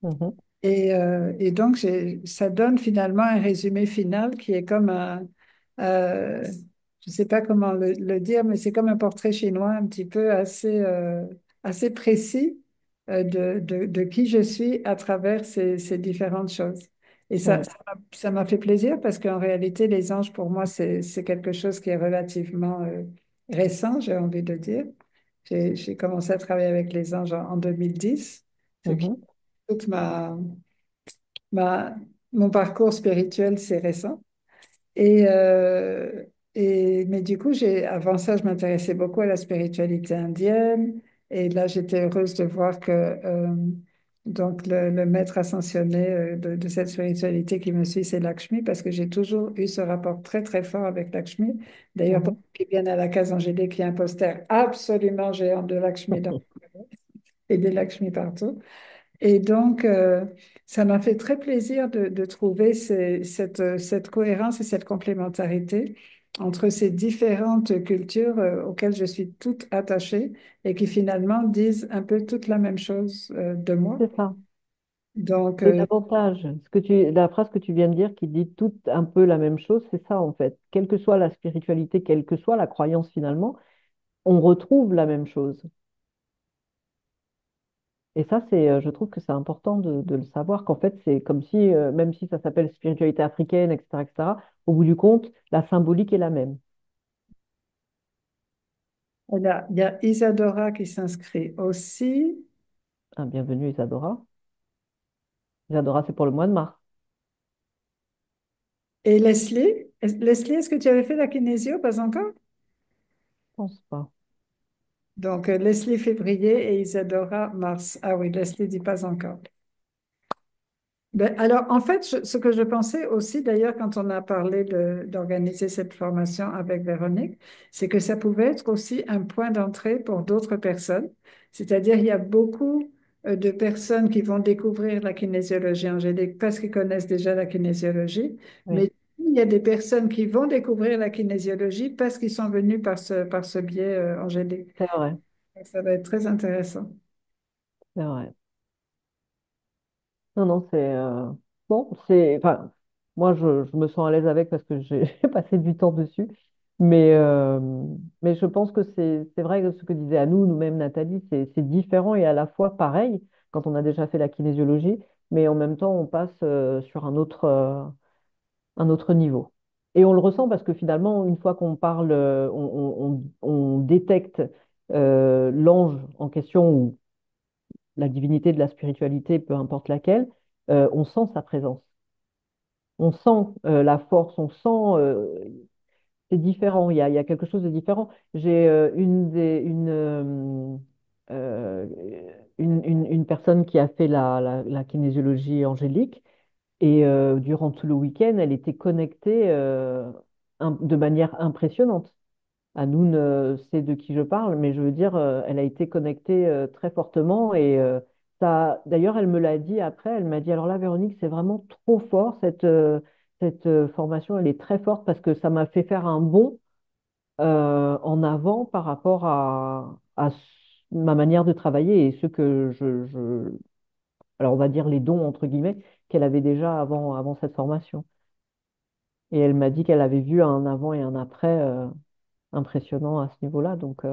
mhm. Et donc, ça donne finalement un résumé final qui est comme je ne sais pas comment le dire, mais c'est comme un portrait chinois un petit peu assez précis de qui je suis à travers ces différentes choses. Et ça, Ouais. ça m'a fait plaisir parce qu'en réalité, les anges, pour moi, c'est quelque chose qui est relativement récent, j'ai envie de dire. J'ai commencé à travailler avec les anges en 2010, ce qui Mhm. toute ma, mon parcours spirituel, c'est récent. Et, euh, mais du coup, avant ça, je m'intéressais beaucoup à la spiritualité indienne. Et là, j'étais heureuse de voir que Donc, le maître ascensionné de cette spiritualité qui me suit, c'est Lakshmi, parce que j'ai toujours eu ce rapport très, très fort avec Lakshmi. D'ailleurs, pour Mhm. ceux qui viennent à la case angélique, il y a un poster absolument géant de Lakshmi et des Lakshmi partout. Et donc, ça m'a fait très plaisir de trouver cette cohérence et cette complémentarité entre ces différentes cultures auxquelles je suis toute attachée et qui finalement disent un peu toute la même chose de moi. C'est ça. Donc, Et davantage, la phrase que tu viens de dire qui dit tout un peu la même chose, c'est ça en fait. Quelle que soit la spiritualité, quelle que soit la croyance finalement, on retrouve la même chose. Et ça, je trouve que c'est important de le savoir, qu'en fait, c'est comme si, même si ça s'appelle spiritualité africaine, etc., etc., au bout du compte, la symbolique est la même. il y a Isadora qui s'inscrit aussi. Ah, bienvenue Isadora. Isadora, c'est pour le mois de mars. Et Leslie? Leslie, est-ce que tu avais fait la kinésio? Pas encore? Je pense pas. Donc, Leslie février et Isadora mars. Ah oui, Leslie dit pas encore. Ben, alors, en fait, ce que je pensais aussi, d'ailleurs, quand on a parlé d'organiser cette formation avec Véronique, c'est que ça pouvait être aussi un point d'entrée pour d'autres personnes. C'est-à-dire, il y a beaucoup de personnes qui vont découvrir la kinésiologie angélique parce qu'ils connaissent déjà la kinésiologie, Oui, mais il y a des personnes qui vont découvrir la kinésiologie parce qu'ils sont venus par ce biais angélique. c'est vrai, Ça va être très intéressant. c'est vrai. Non, non, bon, enfin, moi, je me sens à l'aise avec parce que j'ai j'ai passé du temps dessus. Mais, euh, mais je pense que c'est vrai que ce que disait à nous-mêmes, Nathalie, c'est différent et à la fois pareil quand on a déjà fait la kinésiologie, mais en même temps, on passe sur un autre niveau. Et on le ressent parce que finalement, une fois qu'on parle, on détecte l'ange en question ou la divinité de la spiritualité, peu importe laquelle, on sent sa présence. On sent la force, on sent, c'est différent, il y a quelque chose de différent. J'ai euh, une personne qui a fait la kinésiologie angélique et durant tout le week-end, elle était connectée de manière impressionnante. Anoun sait de qui je parle, mais je veux dire, elle a été connectée très fortement et ça, d'ailleurs, elle me l'a dit après, elle m'a dit, alors là, Véronique, c'est vraiment trop fort, cette formation, elle est très forte parce que ça m'a fait faire un bond en avant par rapport ma manière de travailler et ce que alors on va dire les dons, entre guillemets, qu'elle avait déjà avant cette formation. Et elle m'a dit qu'elle avait vu un avant et un après impressionnant à ce niveau-là, donc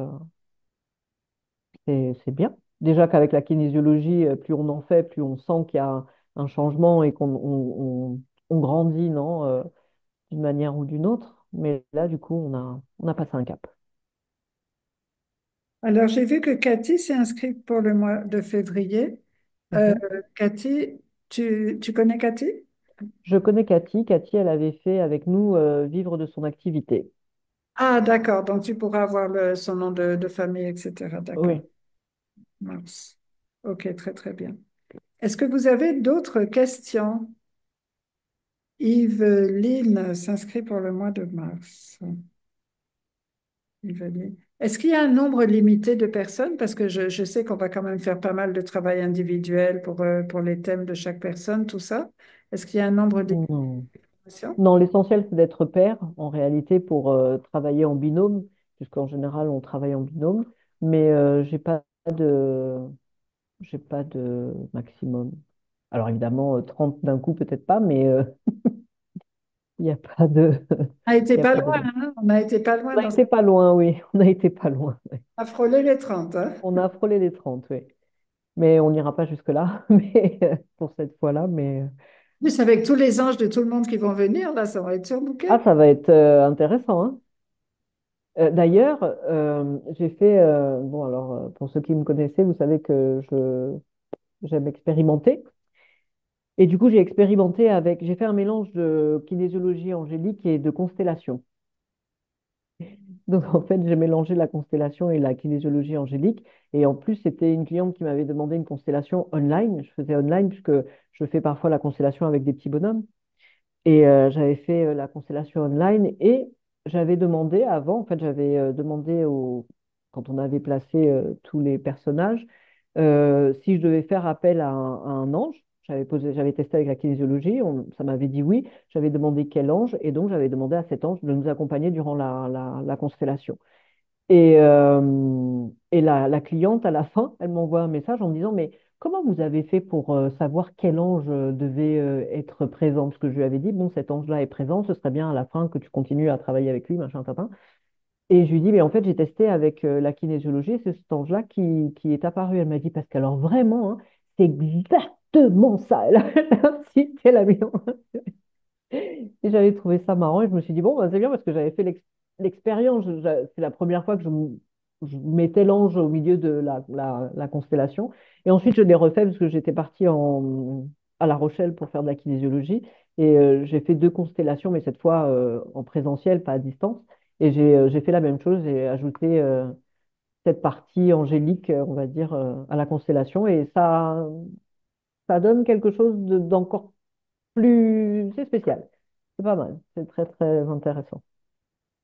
c'est bien. Déjà qu'avec la kinésiologie, plus on en fait, plus on sent qu'il y a un changement et on grandit, non, d'une manière ou d'une autre. Mais là, du coup, on a passé un cap. Alors, j'ai vu que Cathy s'est inscrite pour le mois de février. Euh, Mhm. Cathy, tu connais Cathy? Je connais Cathy. Cathy, elle avait fait avec nous vivre de son activité. Ah, d'accord. Donc, tu pourras avoir son nom de famille, etc. D'accord. Oui. Mars. OK, très, très bien. Est-ce que vous avez d'autres questions? Yveline s'inscrit pour le mois de mars. Yveline. Est-ce qu'il y a un nombre limité de personnes? Parce que je sais qu'on va quand même faire pas mal de travail individuel pour les thèmes de chaque personne, tout ça. Est-ce qu'il y a un nombre limité Non, de questions? non, l'essentiel, c'est d'être pair, en réalité, pour travailler en binôme, puisqu'en général, on travaille en binôme. Mais j'ai pas de maximum. Alors évidemment, 30 d'un coup, peut-être pas, mais il n'y a pas de, On a été il y a pas pas de... loin, hein? On a été pas loin On a dans été pas loin, oui. On a été pas loin. Ouais. à frôler les 30, hein? On a frôlé les 30, oui. Mais on n'ira pas jusque-là, mais pour cette fois-là. Mais Plus avec tous les anges de tout le monde qui vont venir, là, ça va être ah, surbooké. ça va être intéressant, hein. D'ailleurs, j'ai fait bon alors pour ceux qui me connaissaient, vous savez que je j'aime expérimenter. Et du coup, j'ai fait un mélange de kinésiologie angélique et de constellation. Donc, en fait, j'ai mélangé la constellation et la kinésiologie angélique. Et en plus, c'était une cliente qui m'avait demandé une constellation online. Je faisais online puisque je fais parfois la constellation avec des petits bonhommes. Et j'avais fait la constellation online et j'avais demandé avant, en fait, j'avais demandé quand on avait placé tous les personnages, si je devais faire appel à un ange. J'avais testé avec la kinésiologie, ça m'avait dit oui. J'avais demandé quel ange et donc j'avais demandé à cet ange de nous accompagner durant la constellation. Et la cliente, à la fin, elle m'envoie un message en me disant, mais comment vous avez fait pour savoir quel ange devait être présent? Parce que je lui avais dit, bon, cet ange-là est présent, ce serait bien à la fin que tu continues à travailler avec lui, machin, patin. Et je lui dis, mais en fait, j'ai testé avec la kinésiologie, c'est cet ange-là qui est apparu. Elle m'a dit, parce qu'alors vraiment, hein, c'est exactement ça. Elle a insisté, elle a mis et j'avais trouvé ça marrant et je me suis dit, bon, bah, c'est bien parce que j'avais fait l'expérience. C'est la première fois que je mettais l'ange au milieu de la constellation. Et ensuite, je l'ai refait parce que j'étais partie à La Rochelle pour faire de la kinésiologie. Et j'ai fait deux constellations, mais cette fois en présentiel, pas à distance. Et j'ai fait la même chose. J'ai ajouté cette partie angélique, on va dire, à la constellation. Et ça donne quelque chose d'encore plus... C'est spécial. C'est pas mal. C'est très, très intéressant.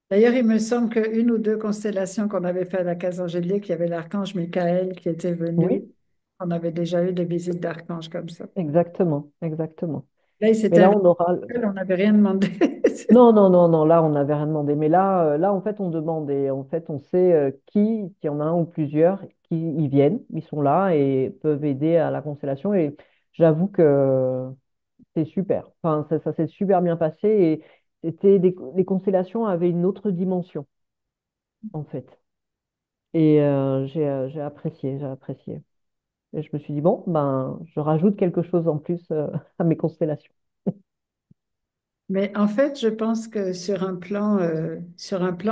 D'ailleurs, il me semble qu'une ou deux constellations qu'on avait fait à la case angélique, il y avait l'archange Michael qui était venu. Oui, On avait déjà eu des visites d'archanges comme ça. exactement, exactement. Là, il Mais s'était là, invité, on aura... on n'avait rien demandé. Non, non, non, non, là, on n'avait rien demandé. Mais là, en fait, on demande et en fait, on sait qui, s'il y en a un ou plusieurs, qui y viennent. Ils sont là et peuvent aider à la constellation. Et j'avoue que c'est super. Enfin, ça s'est super bien passé et les constellations avaient une autre dimension, en fait. Et j'ai apprécié, j'ai apprécié. Et je me suis dit, bon, ben, je rajoute quelque chose en plus à mes constellations. Mais en fait, je pense que sur un plan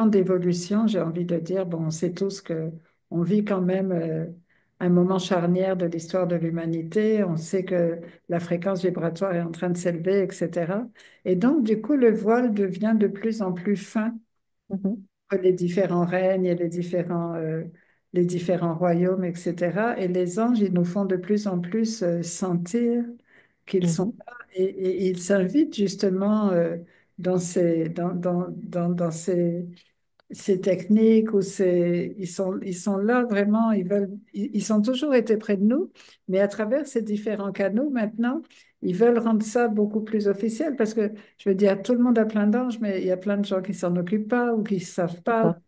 d'évolution, j'ai envie de dire, bon, on sait tous que on vit quand même un moment charnière de l'histoire de l'humanité. On sait que la fréquence vibratoire est en train de s'élever, etc. Et donc, du coup, le voile devient de plus en plus fin Mhm, entre les différents règnes et les différents royaumes, etc. Et les anges, ils nous font de plus en plus sentir qu'ils sont mhm. là et ils s'invitent justement dans ces techniques où ils sont là vraiment, ils ont toujours été près de nous, mais à travers ces différents canaux maintenant, ils veulent rendre ça beaucoup plus officiel parce que je veux dire, tout le monde a plein d'anges, mais il y a plein de gens qui s'en occupent pas ou qui savent C'est pas, ça.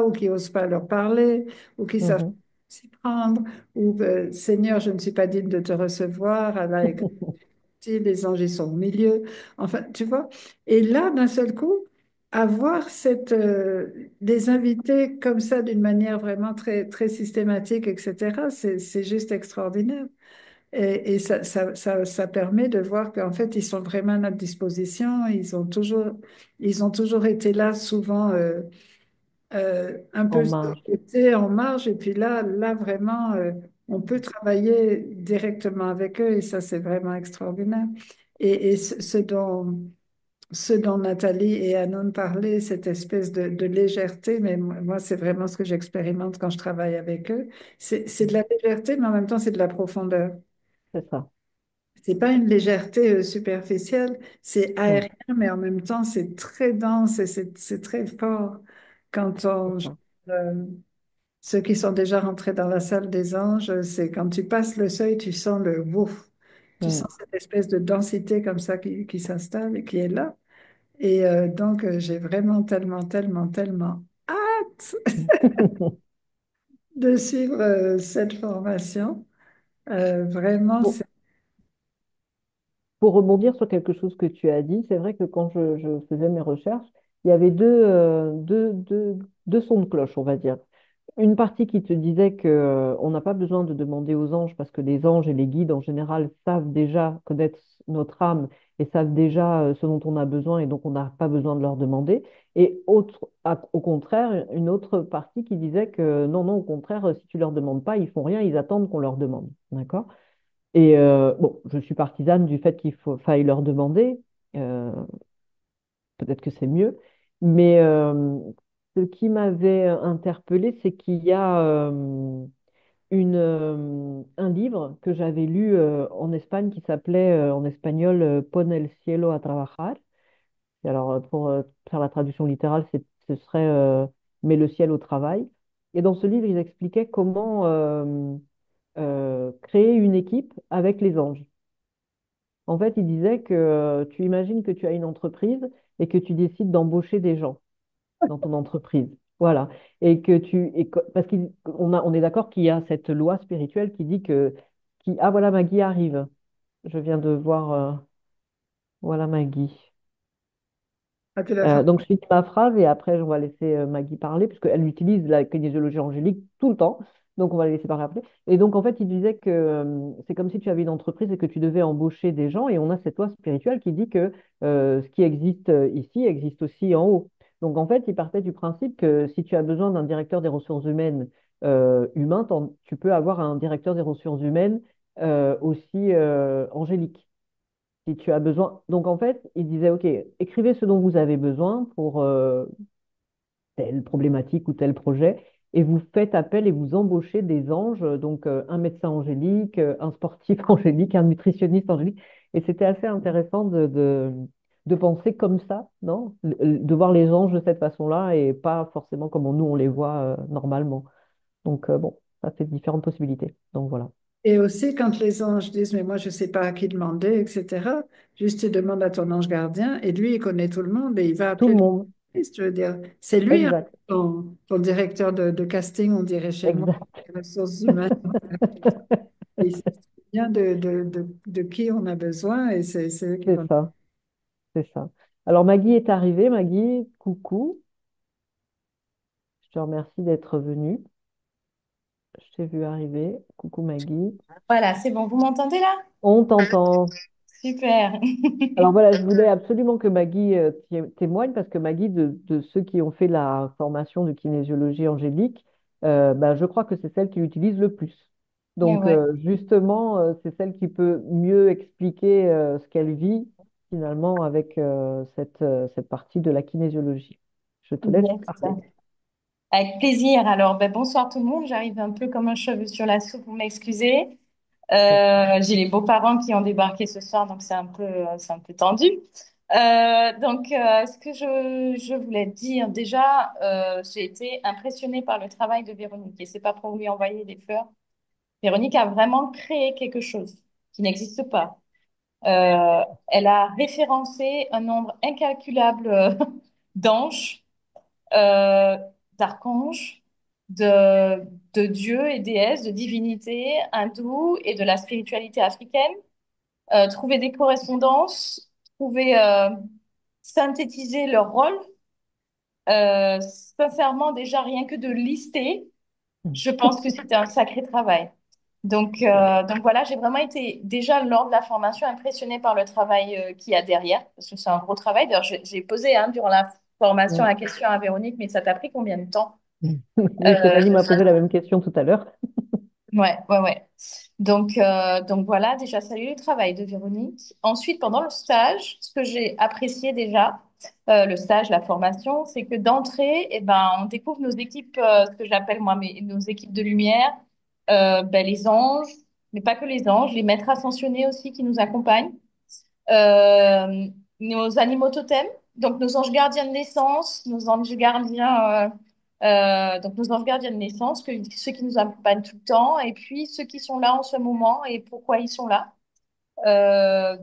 ou qui osent pas leur parler ou qui savent pas Mhm. s'y prendre ou Seigneur, je ne suis pas digne de te recevoir, Allah est petit, les anges ils sont au milieu. Enfin, tu vois. Et là, d'un seul coup, avoir des invités comme ça d'une manière vraiment très, très systématique, etc., c'est juste extraordinaire. Et ça permet de voir qu'en fait, ils sont vraiment à notre disposition. Ils ont toujours été là, souvent un peu En sur marge, le côté, en marge. Et puis là vraiment, on peut travailler directement avec eux et ça, c'est vraiment extraordinaire. Et ce dont Nathalie et Anon parlaient, cette espèce de légèreté, mais moi, c'est vraiment ce que j'expérimente quand je travaille avec eux. C'est de la légèreté, mais en même temps, c'est de la profondeur. c'est ça. C'est pas une légèreté superficielle, c'est Mm, aérien, mais en même temps, c'est très dense et c'est très fort. Quand c'est on, ça. euh, ceux qui sont déjà rentrés dans la salle des anges, c'est quand tu passes le seuil, tu sens le ouf, tu Mm. sens cette espèce de densité comme ça qui s'installe et qui est là. Et donc, j'ai vraiment tellement, tellement, tellement hâte de suivre cette formation. Vraiment, Pour, c'est pour rebondir sur quelque chose que tu as dit, c'est vrai que quand je faisais mes recherches, il y avait deux sons de cloche, on va dire. Une partie qui te disait que, on n'a pas besoin de demander aux anges parce que les anges et les guides en général savent déjà connaître notre âme et savent déjà ce dont on a besoin et donc on n'a pas besoin de leur demander. Et au contraire, une autre partie qui disait que non, non, au contraire, si tu leur demandes pas, ils font rien, ils attendent qu'on leur demande. D'accord? Et bon, je suis partisane du fait faille leur demander. euh, Peut-être que c'est mieux. Mais ce qui m'avait interpellée, c'est qu'il y a un livre que j'avais lu en Espagne qui s'appelait en espagnol Pon el cielo a trabajar. Et alors, pour faire la traduction littérale, ce serait Mets le ciel au travail. Et dans ce livre, ils expliquaient comment créer une équipe avec les anges. En fait, ils disaient que tu imagines que tu as une entreprise et que tu décides d'embaucher des gens dans ton entreprise. Voilà. Parce on est d'accord qu'il y a cette loi spirituelle qui dit ah voilà, Maggie arrive. Je viens de voir, voilà Maggie. Ah, tu l'as fait. Donc, je finis ma phrase et après, on va laisser Maggie parler, puisqu'elle utilise la kinésiologie angélique tout le temps. Donc, on va la laisser parler après. Et donc, en fait, il disait que c'est comme si tu avais une entreprise et que tu devais embaucher des gens. Et on a cette loi spirituelle qui dit que ce qui existe ici existe aussi en haut. Donc, en fait, il partait du principe que si tu as besoin d'un directeur des ressources humaines humain, tu peux avoir un directeur des ressources humaines aussi angélique si tu as besoin. Donc en fait, il disait, OK, écrivez ce dont vous avez besoin pour telle problématique ou tel projet, et vous faites appel et vous embauchez des anges, donc un médecin angélique, un sportif angélique, un nutritionniste angélique. Et c'était assez intéressant de penser comme ça, non? De voir les anges de cette façon-là et pas forcément comme nous on les voit normalement. Donc bon, ça c'est différentes possibilités. Donc voilà. Et aussi, quand les anges disent, mais moi, je ne sais pas à qui demander, etc., juste tu demandes à ton ange gardien et lui, il connaît tout le monde et il va Tout appeler le monde. l'entreprise, je veux dire. C'est lui, hein, Exact. ton directeur de casting, on dirait chez moi, Exact. les ressources humaines. Et il sait bien de qui on a besoin et c'est eux qui C'est connaissent. ça. C'est ça. Alors Maggie est arrivée. Maggie, coucou. Je te remercie d'être venue. Je t'ai vu arriver. Coucou Maggie. Voilà, c'est bon. Vous m'entendez là? On t'entend. Super. Alors voilà, je voulais absolument que Maggie témoigne parce que Maggie, de ceux qui ont fait la formation de kinésiologie angélique, ben, je crois que c'est celle qui l'utilise le plus. Et Donc ouais. justement, c'est celle qui peut mieux expliquer ce qu'elle vit finalement avec cette partie de la kinésiologie. Je te laisse Yes. parler. Avec plaisir. Alors, ben, bonsoir tout le monde. J'arrive un peu comme un cheveu sur la soupe, vous m'excusez. J'ai les beaux-parents qui ont débarqué ce soir, donc c'est un peu tendu. Ce que je voulais dire, déjà, j'ai été impressionnée par le travail de Véronique, et c'est pas pour lui envoyer des fleurs. Véronique a vraiment créé quelque chose qui n'existe pas. Elle a référencé un nombre incalculable d'anges, euh, d'archanges, de dieux et déesses, de divinités hindoues et de la spiritualité africaine. Trouver des correspondances, trouver, synthétiser leur rôle. Sincèrement, déjà rien que de lister, je pense que c'était un sacré travail. Donc voilà, j'ai vraiment été déjà lors de la formation impressionnée par le travail qu'il y a derrière, parce que c'est un gros travail. D'ailleurs, j'ai posé durant la formation Mm. la question à Véronique, mais ça t'a pris combien de temps? Oui, parce que Euh, Maggie m'a posé la même question tout à l'heure. ouais, ouais, ouais. Donc voilà, déjà, salut le travail de Véronique. Ensuite, pendant le stage, ce que j'ai apprécié déjà, le stage, la formation, c'est que d'entrée, eh ben, on découvre nos équipes, ce que j'appelle moi nos équipes de lumière, ben, les anges, mais pas que les anges, les maîtres ascensionnés aussi qui nous accompagnent, euh, nos animaux totems, donc nos anges gardiens de naissance, nos anges gardiens, donc nos anges gardiens de naissance, ceux qui nous accompagnent tout le temps, et puis ceux qui sont là en ce moment et pourquoi ils sont là.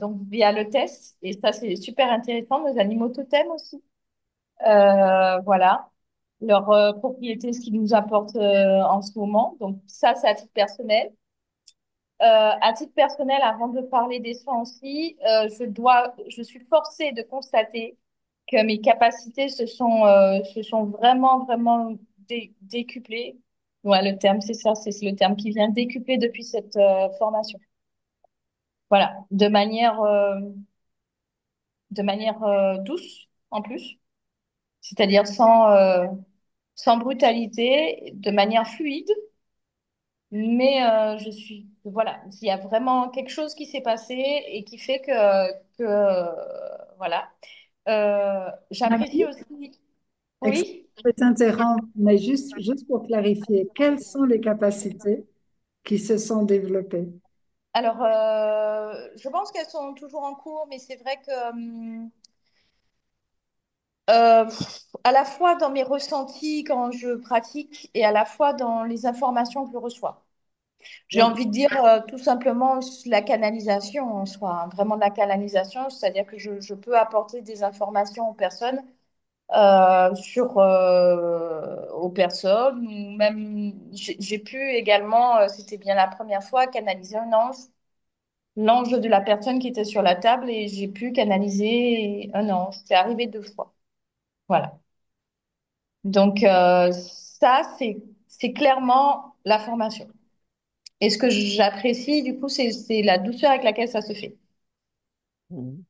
Donc via le test, et ça c'est super intéressant, nos animaux totems aussi. Voilà, leurs propriétés, ce qu'ils nous apportent en ce moment. Donc ça c'est à titre personnel. À titre personnel, avant de parler des soins aussi, je suis forcée de constater que mes capacités se sont vraiment, vraiment décuplées. Ouais, le terme, c'est ça, c'est le terme qui vient décupler depuis cette formation. Voilà, de manière douce en plus, c'est-à-dire sans brutalité, de manière fluide. Mais voilà, il y a vraiment quelque chose qui s'est passé et qui fait voilà. J'apprécie Maggie, aussi. Oui. Je t'interromps, mais juste pour clarifier, quelles sont les capacités qui se sont développées? Alors, je pense qu'elles sont toujours en cours, mais c'est vrai que à la fois dans mes ressentis quand je pratique et à la fois dans les informations que je reçois. J'ai Donc, envie de dire tout simplement la canalisation en soi, hein, vraiment de la canalisation, c'est-à-dire que je peux apporter des informations aux personnes, ou même j'ai pu également, c'était bien la première fois, canaliser un ange, l'ange de la personne qui était sur la table, et j'ai pu canaliser un ange. C'est arrivé 2 fois. Voilà. Donc ça, c'est clairement la formation. Et ce que j'apprécie, du coup, c'est la douceur avec laquelle ça se fait. Mhm.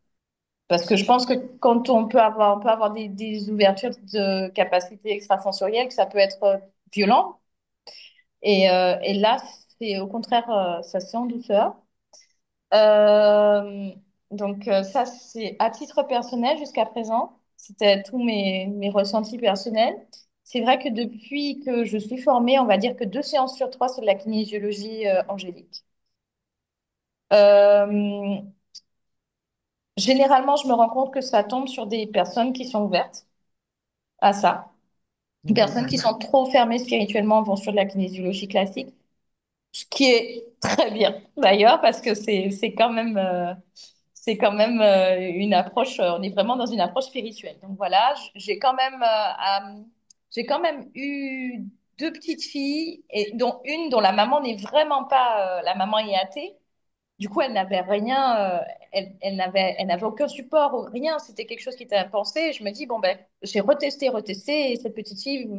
Parce que je pense que quand on peut avoir des ouvertures de capacités extrasensorielles, que ça peut être violent. Et là, c'est au contraire, ça se fait en douceur. Euh, donc ça, c'est à titre personnel jusqu'à présent. C'était tous mes ressentis personnels. C'est vrai que depuis que je suis formée, on va dire que 2 séances sur 3, c'est de la kinésiologie angélique. Euh, Généralement, je me rends compte que ça tombe sur des personnes qui sont ouvertes à ça. Les Mhm. personnes qui sont trop fermées spirituellement vont sur de la kinésiologie classique, ce qui est très bien d'ailleurs parce que c'est quand même une approche, on est vraiment dans une approche spirituelle. Donc voilà, j'ai quand même eu 2 petites filles, et dont une dont la maman n'est vraiment pas, la maman est athée. Du coup, elle n'avait rien, elle n'avait aucun support, ou rien. C'était quelque chose qui était impensé. Je me dis, bon, ben, j'ai retesté, et cette petite fille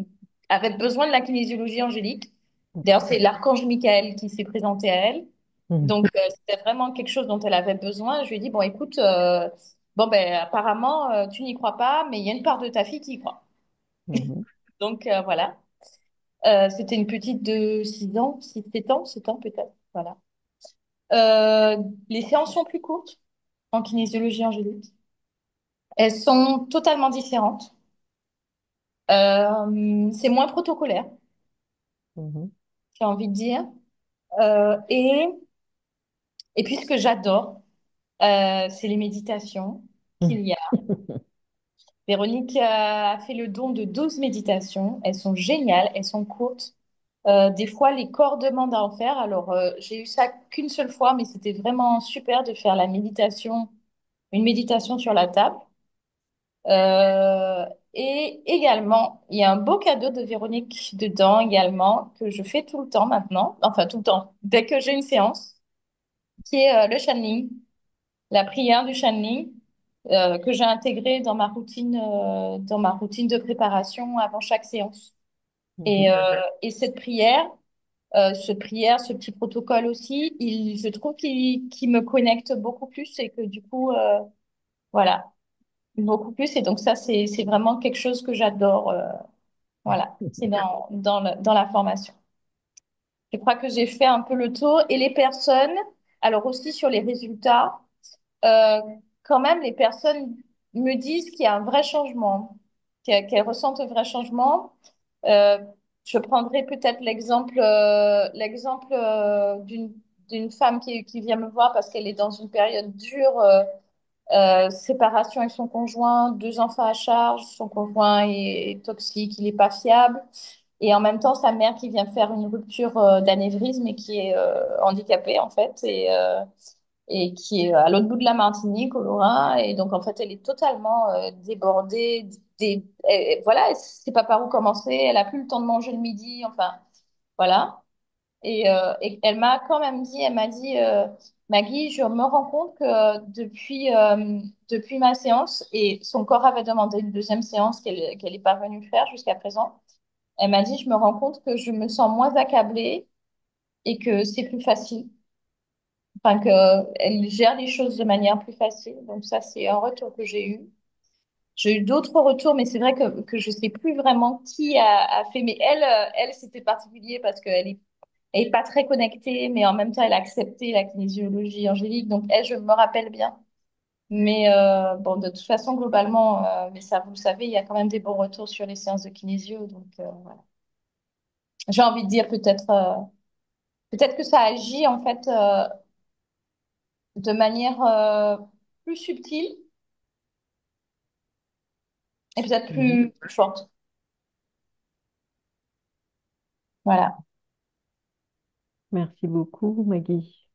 avait besoin de la kinésiologie angélique. D'ailleurs, c'est l'archange Michael qui s'est présenté à elle. Mhm. Donc, c'était vraiment quelque chose dont elle avait besoin. Je lui ai dit, bon, écoute, bon, ben, apparemment, tu n'y crois pas, mais il y a une part de ta fille qui y croit. Mhm. Donc, voilà. C'était une petite de 6 ans, 7 ans peut-être. Voilà. Euh, les séances sont plus courtes en kinésiologie angélique. Elles sont totalement différentes. C'est moins protocolaire, Mhm. j'ai envie de dire. Euh, et, et puis ce que j'adore, c'est les méditations qu'il y a. Véronique a fait le don de 12 méditations. Elles sont géniales, elles sont courtes. Des fois, les corps demandent à en faire. Alors, j'ai eu ça qu'une seule fois, mais c'était vraiment super de faire une méditation sur la table. Euh, et également, il y a un beau cadeau de Véronique dedans également, que je fais tout le temps maintenant, enfin tout le temps, dès que j'ai une séance, qui est le channeling, la prière du channeling, que j'ai intégré dans ma routine de préparation avant chaque séance. Mhm. Et ce petit protocole aussi, je trouve qu'il me connecte beaucoup plus, et que du coup, voilà, beaucoup plus. Et donc ça, c'est vraiment quelque chose que j'adore. Voilà, c'est dans la formation. Je crois que j'ai fait un peu le tour. Et les personnes, alors aussi sur les résultats, euh, quand même, les personnes me disent qu'il y a un vrai changement, qu'elles ressentent un vrai changement. Euh, je prendrai peut-être l'exemple d'une femme qui vient me voir parce qu'elle est dans une période dure, séparation avec son conjoint, 2 enfants à charge, son conjoint est toxique, il n'est pas fiable. Et en même temps, sa mère qui vient faire une rupture d'anévrisme et qui est handicapée, en fait, et qui est à l'autre bout de la Martinique, au Lorrain. Et donc, en fait, elle est totalement débordée. Voilà, elle ne sait pas par où commencer. Elle a plus le temps de manger le midi. Enfin, voilà. Et elle m'a quand même dit, elle m'a dit, Maggie, je me rends compte que depuis ma séance, et son corps avait demandé une deuxième séance qu'elle n'est pas venue faire jusqu'à présent. Elle m'a dit, je me rends compte que je me sens moins accablée et que c'est plus facile. Enfin, qu'elle gère les choses de manière plus facile. Donc ça, c'est un retour que j'ai eu. J'ai eu d'autres retours, mais c'est vrai que je sais plus vraiment qui a fait. Mais elle, c'était particulier parce elle est pas très connectée, mais en même temps, elle a accepté la kinésiologie angélique. Donc elle, je me rappelle bien. Mais bon, de toute façon, globalement, mais ça, vous le savez, il y a quand même des bons retours sur les séances de kinésio. Donc, voilà. J'ai envie de dire peut-être que ça agit en fait de manière plus subtile et peut-être Mhm. plus forte. Voilà. Merci beaucoup, Maggie,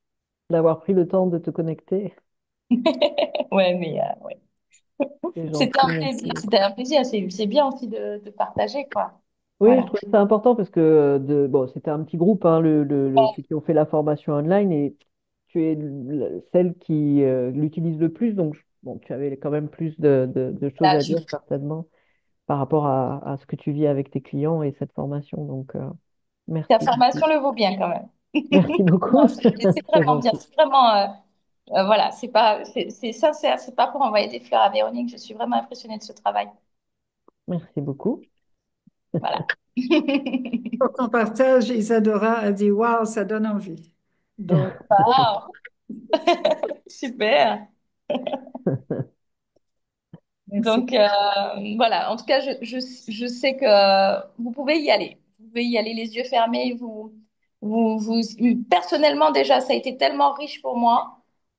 d'avoir pris le temps de te connecter. Ouais, mais ouais. C'est C'était gentil, un plaisir. merci. C'était un plaisir. C'est bien aussi de partager, quoi. Oui, je Voilà. trouvais ça important parce que bon, c'était un petit groupe, hein, ceux qui ont fait la formation online, et tu es celle qui l'utilise le plus, donc bon, tu avais quand même plus de choses Là, à dire certainement par rapport à ce que tu vis avec tes clients et cette formation. Donc, ta merci beaucoup. formation le vaut bien quand même. Merci Non, beaucoup, c'est c'est vraiment bien. gentil. C'est vraiment, voilà, c'est sincère. C'est pas pour envoyer des fleurs à Véronique. Je suis vraiment impressionnée de ce travail. Merci beaucoup. Voilà. Pour qu'on partage, Isadora a dit, waouh, ça donne envie. Donc, Wow, super. merci. Donc voilà, en tout cas, je sais que vous pouvez y aller. Vous pouvez y aller les yeux fermés. Personnellement, déjà, ça a été tellement riche pour moi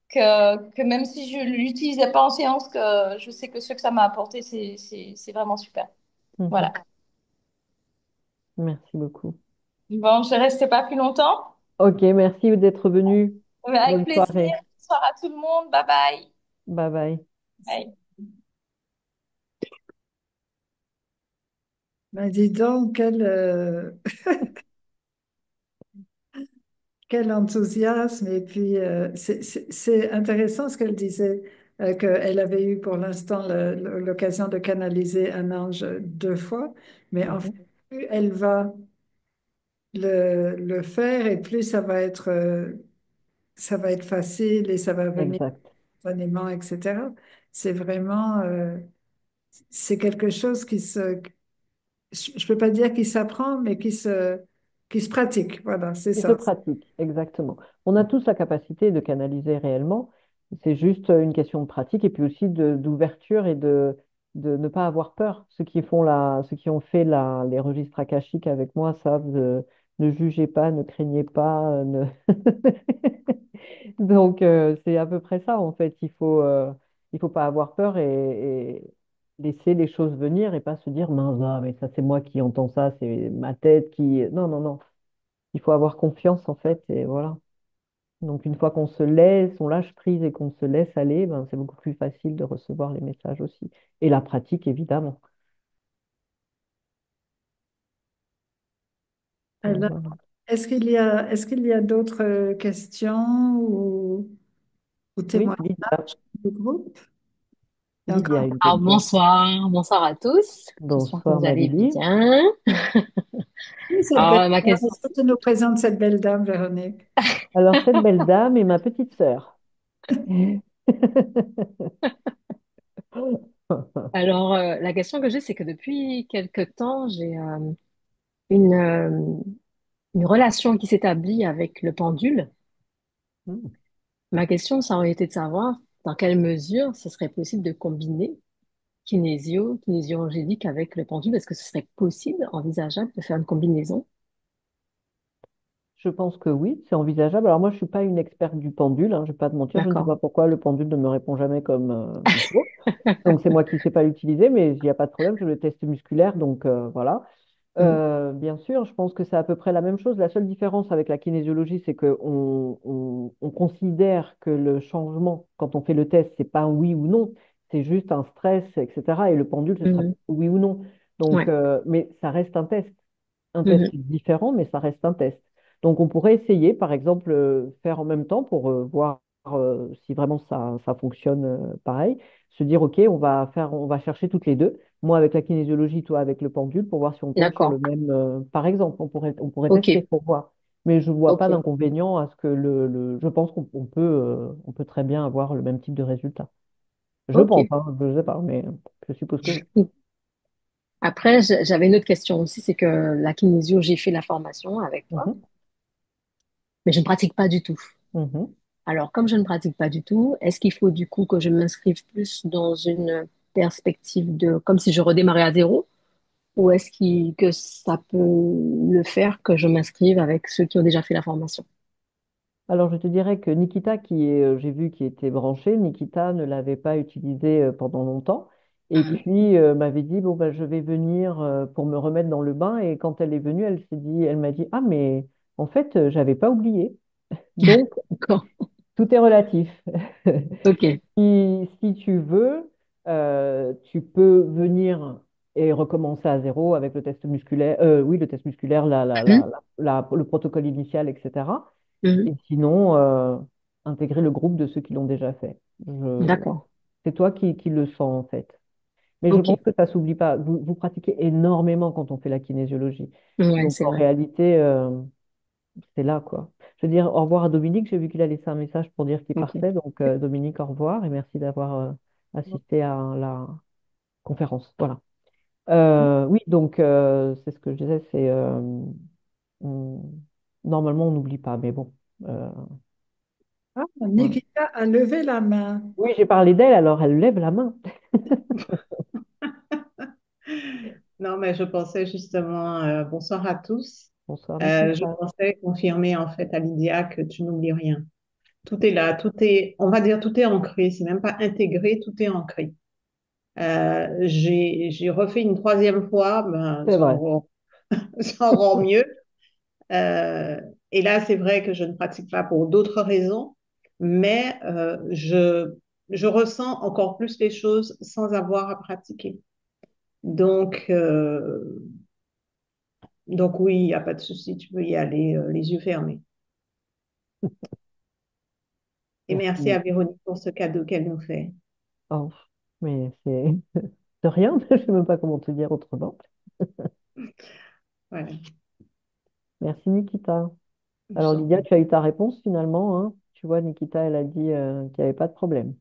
que même si je ne l'utilisais pas en séance, que je sais que ce que ça m'a apporté, c'est vraiment super. Voilà. Mhm. Merci beaucoup. Bon, je ne restais pas plus longtemps. Ok, merci d'être venu. Mais avec Bonne plaisir. soirée. Bonsoir à tout le monde. Bye bye. Bye bye. Bye. Ben, dis donc, quel enthousiasme. Et puis, c'est intéressant ce qu'elle disait, qu'elle avait eu pour l'instant l'occasion de canaliser un ange 2 fois. Mais en fait, Mhm. plus elle va le faire et plus ça va être facile et ça va venir Exact. spontanément, etc. C'est vraiment, c'est quelque chose je peux pas dire qui s'apprend, mais qui se pratique. Voilà, c'est Il se ça. pratique, exactement. On a tous la capacité de canaliser réellement. C'est juste une question de pratique et puis aussi d'ouverture et de ne pas avoir peur. Ceux qui ont fait les registres akashiques avec moi savent ne jugez pas, ne craignez pas. Donc, c'est à peu près ça, en fait. Il faut pas avoir peur et laisser les choses venir et pas se dire, mince, ah, mais ça, c'est moi qui entends ça, c'est ma tête qui. Non, non, non. Il faut avoir confiance en fait et voilà. Donc une fois qu'on se laisse, on lâche prise et qu'on se laisse aller, ben, c'est beaucoup plus facile de recevoir les messages aussi. Et la pratique évidemment. Donc, Alors, voilà. est-ce qu'il y a d'autres questions ou Oui, témoignages Lydia, du groupe? Il y a Lydia encore a une Alors, question. bonsoir à tous. J'espère que Bonsoir vous allez Marie-Lise. bien. cette belle Alors, ma dame. question, Est-ce que tu nous présentes cette belle dame, Véronique? Alors cette belle dame est ma petite sœur. la question que j'ai, c'est que depuis quelque temps, j'ai une, euh, une relation qui s'établit avec le pendule. Ma question, ça aurait été de savoir dans quelle mesure ce serait possible de combiner kinésio angélique avec le pendule. Est-ce que ce serait possible, envisageable de faire une combinaison? Je pense que oui, c'est envisageable. Alors moi, je suis pas une experte du pendule, hein, je vais pas te mentir, je ne sais D'accord. pas pourquoi le pendule ne me répond jamais comme il faut. Donc c'est moi qui ne sais pas l'utiliser, mais il n'y a pas de problème, je le teste musculaire, donc voilà. Mhm. Bien sûr, je pense que c'est à peu près la même chose. La seule différence avec la kinésiologie, c'est qu'on on considère que le changement, quand on fait le test, c'est pas un oui ou non, c'est juste un stress, etc. Et le pendule, ce sera Mhm. oui ou non. Donc, Ouais. mais ça reste un test. Un test Mhm. différent, mais ça reste un test. Donc, on pourrait essayer, par exemple, faire en même temps pour voir si vraiment ça fonctionne pareil. Se dire, OK, on va chercher toutes les deux. Moi avec la kinésiologie, toi avec le pendule, pour voir si on tombe sur le D'accord. même. Par exemple, on pourrait Ok. tester pour voir. Mais je ne vois pas Ok. d'inconvénient à ce que je pense on peut très bien avoir le même type de résultat. Je pense, Ok. hein, je ne sais pas, mais je suppose que oui. Après, j'avais une autre question aussi, c'est que la kinésio, j'ai fait la formation avec toi, Mhm, mais je ne pratique pas du tout. mhm. Alors, comme je ne pratique pas du tout, est-ce qu'il faut du coup que je m'inscrive plus dans une perspective de comme si je redémarrais à zéro, ou que ça peut le faire que je m'inscrive avec ceux qui ont déjà fait la formation? Alors, je te dirais que Nikita, j'ai vu qui était branché, Nikita ne l'avait pas utilisé pendant longtemps. Et Mhm. puis, m'avait dit, bon, ben, je vais venir pour me remettre dans le bain. Et quand elle est venue, elle m'a dit, ah, mais en fait, j'avais pas oublié. Donc, D'accord. tout est relatif. Ok. Si tu veux, tu peux venir et recommencer à zéro avec le test musculaire, oui, le test musculaire, Mhm. le protocole initial, etc. Mhm. Et sinon, intégrer le groupe de ceux qui l'ont déjà fait. D'accord. C'est toi qui le sens en fait. Mais je Ok. pense que ça s'oublie pas. Vous pratiquez énormément quand on fait la kinésiologie. Ouais, Donc c'est en vrai. réalité, c'est là quoi. Je veux dire au revoir à Dominique. J'ai vu qu'il a laissé un message pour dire qu'il Ok. partait. Donc Dominique, au revoir et merci d'avoir assisté à la conférence. Voilà. Oui, donc c'est ce que je disais, on- normalement on n'oublie pas, mais bon. Ah, Voilà. Nikita a levé la main. Oui, j'ai parlé d'elle, alors elle lève la main. Non, mais je pensais justement, bonsoir à tous. Bonsoir Je Nikita. pensais confirmer en fait à Lydia que tu n'oublies rien. Tout est là, on va dire, tout est ancré. C'est même pas intégré, tout est ancré. J'ai refait une troisième fois, ben, C'est vrai. c'est encore mieux. Euh, et là, c'est vrai que je ne pratique pas pour d'autres raisons, mais je ressens encore plus les choses sans avoir à pratiquer. Donc, donc oui, il n'y a pas de souci, tu peux y aller les yeux fermés. Et merci Merci. à Véronique pour ce cadeau qu'elle nous fait. Oh, mais c'est de rien, je ne sais même pas comment te dire autrement. Voilà. Merci Nikita. Je Alors t'en Lydia, prie. tu as eu ta réponse finalement, hein. Tu vois, Nikita, elle a dit qu'il n'y avait pas de problème.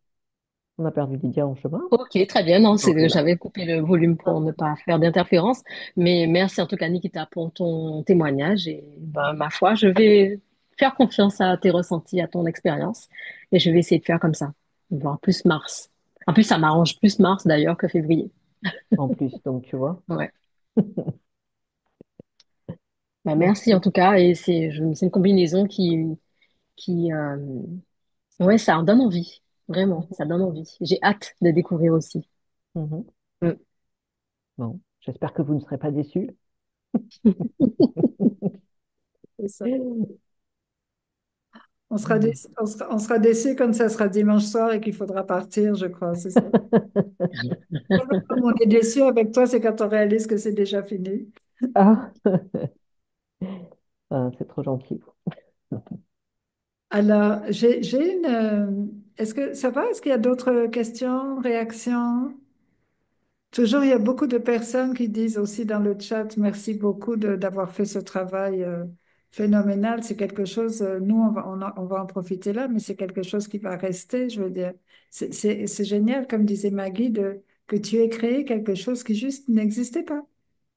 On a perdu Lydia en chemin. Ok, très bien. Non, Donc là. j'avais coupé le volume pour ne pas faire d'interférence. Mais merci en tout cas, Nikita, pour ton témoignage. Et ben, ma foi, je vais faire confiance à tes ressentis, à ton expérience. Et je vais essayer de faire comme ça. Voir plus mars. En plus, ça m'arrange plus mars d'ailleurs que février. En plus, donc tu vois. Ouais. Ben, merci en Merci. tout cas. Et c'est une combinaison qui ouais, ça en donne envie. Vraiment, ça donne envie. J'ai hâte de découvrir aussi. Mhm. Mm. Bon, j'espère que vous ne serez pas déçus. C'est ça. On sera déçus quand ça sera dimanche soir et qu'il faudra partir, je crois, c'est ça. Comme on est déçus avec toi, c'est quand on réalise que c'est déjà fini. Ah, ah, c'est trop gentil. Alors, j'ai une. Est-ce que ça va? Est-ce qu'il y a d'autres questions, réactions? Toujours, il y a beaucoup de personnes qui disent aussi dans le chat, merci beaucoup d'avoir fait ce travail phénoménal. C'est quelque chose, nous, on va en profiter là, mais c'est quelque chose qui va rester, je veux dire. C'est génial, comme disait Maggie, que tu aies créé quelque chose qui juste n'existait pas.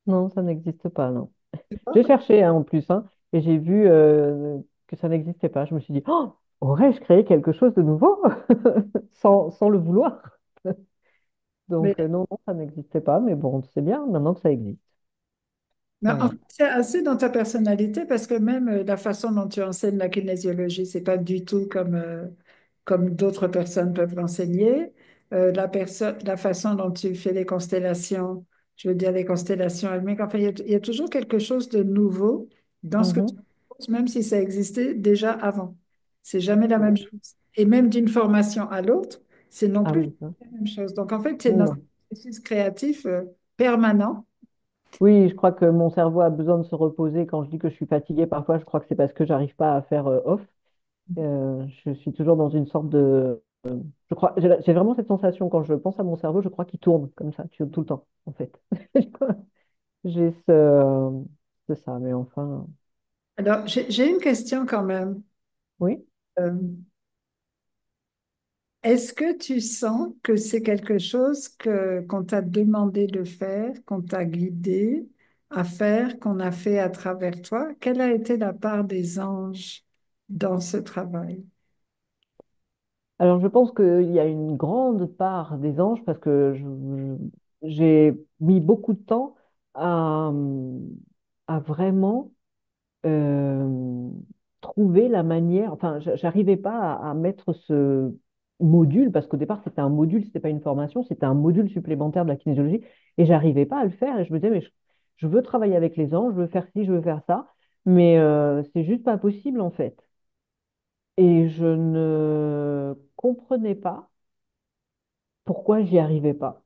Non, ça n'existe pas, non. Tu vois. J'ai cherché hein, en plus, hein, et j'ai vu que ça n'existait pas. Je me suis dit, oh, aurais-je créé quelque chose de nouveau sans le vouloir? Mais Donc, non, non, ça n'existait pas, mais bon, c'est bien maintenant que ça existe. Mais en Voilà. fait, c'est assez dans ta personnalité parce que même la façon dont tu enseignes la kinésiologie, c'est pas du tout comme d'autres personnes peuvent l'enseigner. La façon dont tu fais les constellations, je veux dire les constellations elles-mêmes, enfin, il y a toujours quelque chose de nouveau dans ce que tu Mhm. proposes, même si ça existait déjà avant. C'est jamais la même Oui. chose. Et même d'une formation à l'autre, c'est non Ah plus oui, ça. la même chose. Donc en fait, c'est notre Non. processus créatif permanent. Oui, je crois que mon cerveau a besoin de se reposer. Quand je dis que je suis fatiguée, parfois, je crois que c'est parce que j'arrive pas à faire off. Je suis toujours dans une sorte de... Je crois, j'ai vraiment cette sensation quand je pense à mon cerveau, je crois qu'il tourne comme ça, tout le temps, en fait. J'ai c'est ça, mais enfin, Alors, j'ai une question quand même. oui. Euh, Est-ce que tu sens que c'est quelque chose qu'on t'a demandé de faire, qu'on t'a guidé à faire, qu'on a fait à travers toi? Quelle a été la part des anges dans ce travail? Alors, je pense qu'il y a une grande part des anges parce que j'ai mis beaucoup de temps à, à vraiment euh, trouver la manière. Enfin, j'arrivais pas à mettre ce module parce qu'au départ, c'était un module, c'était pas une formation, c'était un module supplémentaire de la kinésiologie et j'arrivais pas à le faire. Et je me disais, mais je veux travailler avec les anges, je veux faire ci, je veux faire ça, mais c'est juste pas possible en fait. Et je ne comprenais pas pourquoi j'y arrivais pas.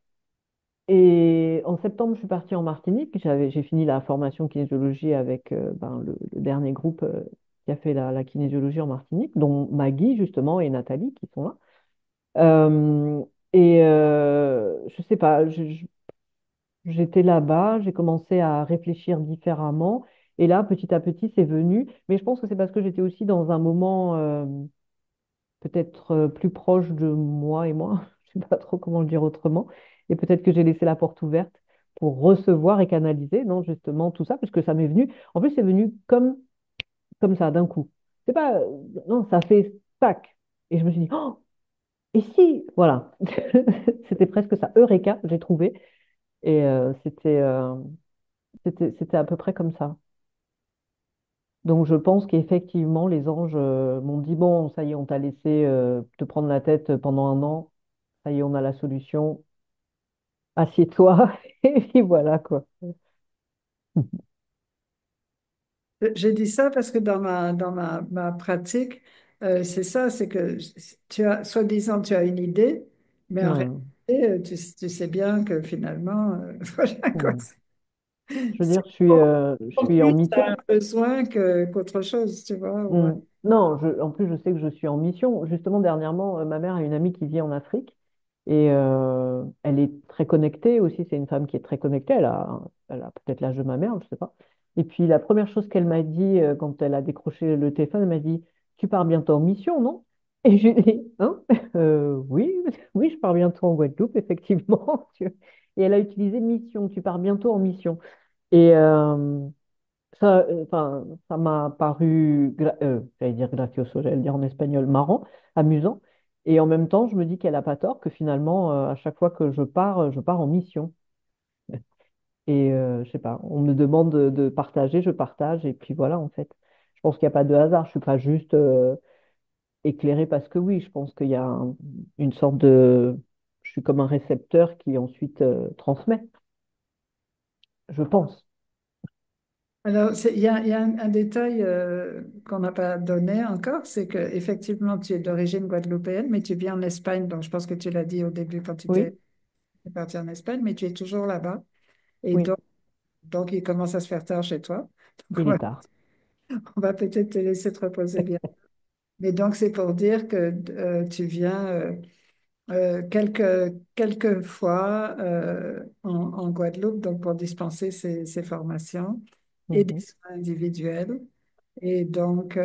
Et en septembre, je suis partie en Martinique. J'ai fini la formation kinésiologie avec le dernier groupe qui a fait la kinésiologie en Martinique, dont Maggie, justement, et Nathalie qui sont là. Euh, je sais pas, j'étais là-bas, j'ai commencé à réfléchir différemment. Et là, petit à petit, c'est venu. Mais je pense que c'est parce que j'étais aussi dans un moment peut-être plus proche de moi et moi, je ne sais pas trop comment le dire autrement, et peut-être que j'ai laissé la porte ouverte pour recevoir et canaliser, non, justement, tout ça, parce que ça m'est venu, en plus, c'est venu comme ça, d'un coup. C'est pas, non, ça fait tac. Et je me suis dit, oh, et si, voilà, c'était presque ça, Eureka, j'ai trouvé, et c'était à peu près comme ça. Donc je pense qu'effectivement, les anges m'ont dit, bon, ça y est, on t'a laissé te prendre la tête pendant un an, ça y est, on a la solution, assieds-toi, et puis voilà quoi. J'ai dit ça parce que ma pratique, c'est ça, c'est que tu as, soi-disant, tu as une idée, mais en réalité, Ouais, tu sais bien que finalement, voilà quoi. ouais. Je veux C'est dire, je suis en plus mission. un besoin qu'autre chose, tu vois. Ouais. Mm. Non, en plus, je sais que je suis en mission. Justement, dernièrement, ma mère a une amie qui vit en Afrique et elle est très connectée aussi. C'est une femme qui est très connectée. Elle a peut-être l'âge de ma mère, je ne sais pas. Et puis, la première chose qu'elle m'a dit quand elle a décroché le téléphone, elle m'a dit, tu pars bientôt en mission, non? Et j'ai dit, hein? Oui, oui, je pars bientôt en Guadeloupe, effectivement. Et elle a utilisé mission, tu pars bientôt en mission. Et, enfin, ça m'a paru, j'allais dire gracioso, j'allais le dire en espagnol, marrant, amusant. Et en même temps, je me dis qu'elle n'a pas tort, que finalement, à chaque fois que je pars en mission. Et je sais pas, on me demande de partager, je partage, et puis voilà, en fait. Je pense qu'il n'y a pas de hasard, je suis pas juste éclairée parce que oui, je pense qu'il y a une sorte de. Je suis comme un récepteur qui ensuite transmet, je pense. Alors, il y a un détail qu'on n'a pas donné encore, c'est que effectivement, tu es d'origine guadeloupéenne, mais tu vis en Espagne, donc je pense que tu l'as dit au début quand tu Oui, t'es parti en Espagne, mais tu es toujours là-bas. Et oui, donc, il commence à se faire tard chez toi. Donc, il est tard. on va peut-être te laisser te reposer bien. Mais donc, c'est pour dire que tu viens quelques fois en Guadeloupe donc pour dispenser ces formations et des Mhm. soins individuels. Et donc,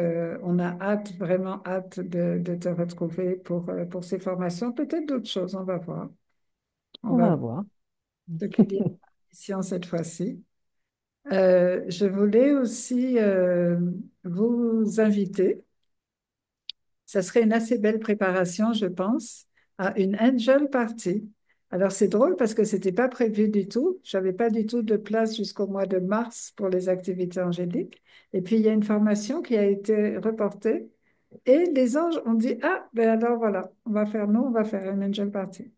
on a hâte, vraiment hâte de te retrouver pour ces formations. Peut-être d'autres choses, on va voir. On On va va voir voir. ce qu'il y a ici cette fois-ci. Je voulais aussi vous inviter. Ça serait une assez belle préparation, je pense, à une angel party. Alors, c'est drôle parce que c'était pas prévu du tout. J'avais pas du tout de place jusqu'au mois de mars pour les activités angéliques. Et puis, il y a une formation qui a été reportée. Et les anges ont dit, ah, ben alors voilà, on va faire une angel party.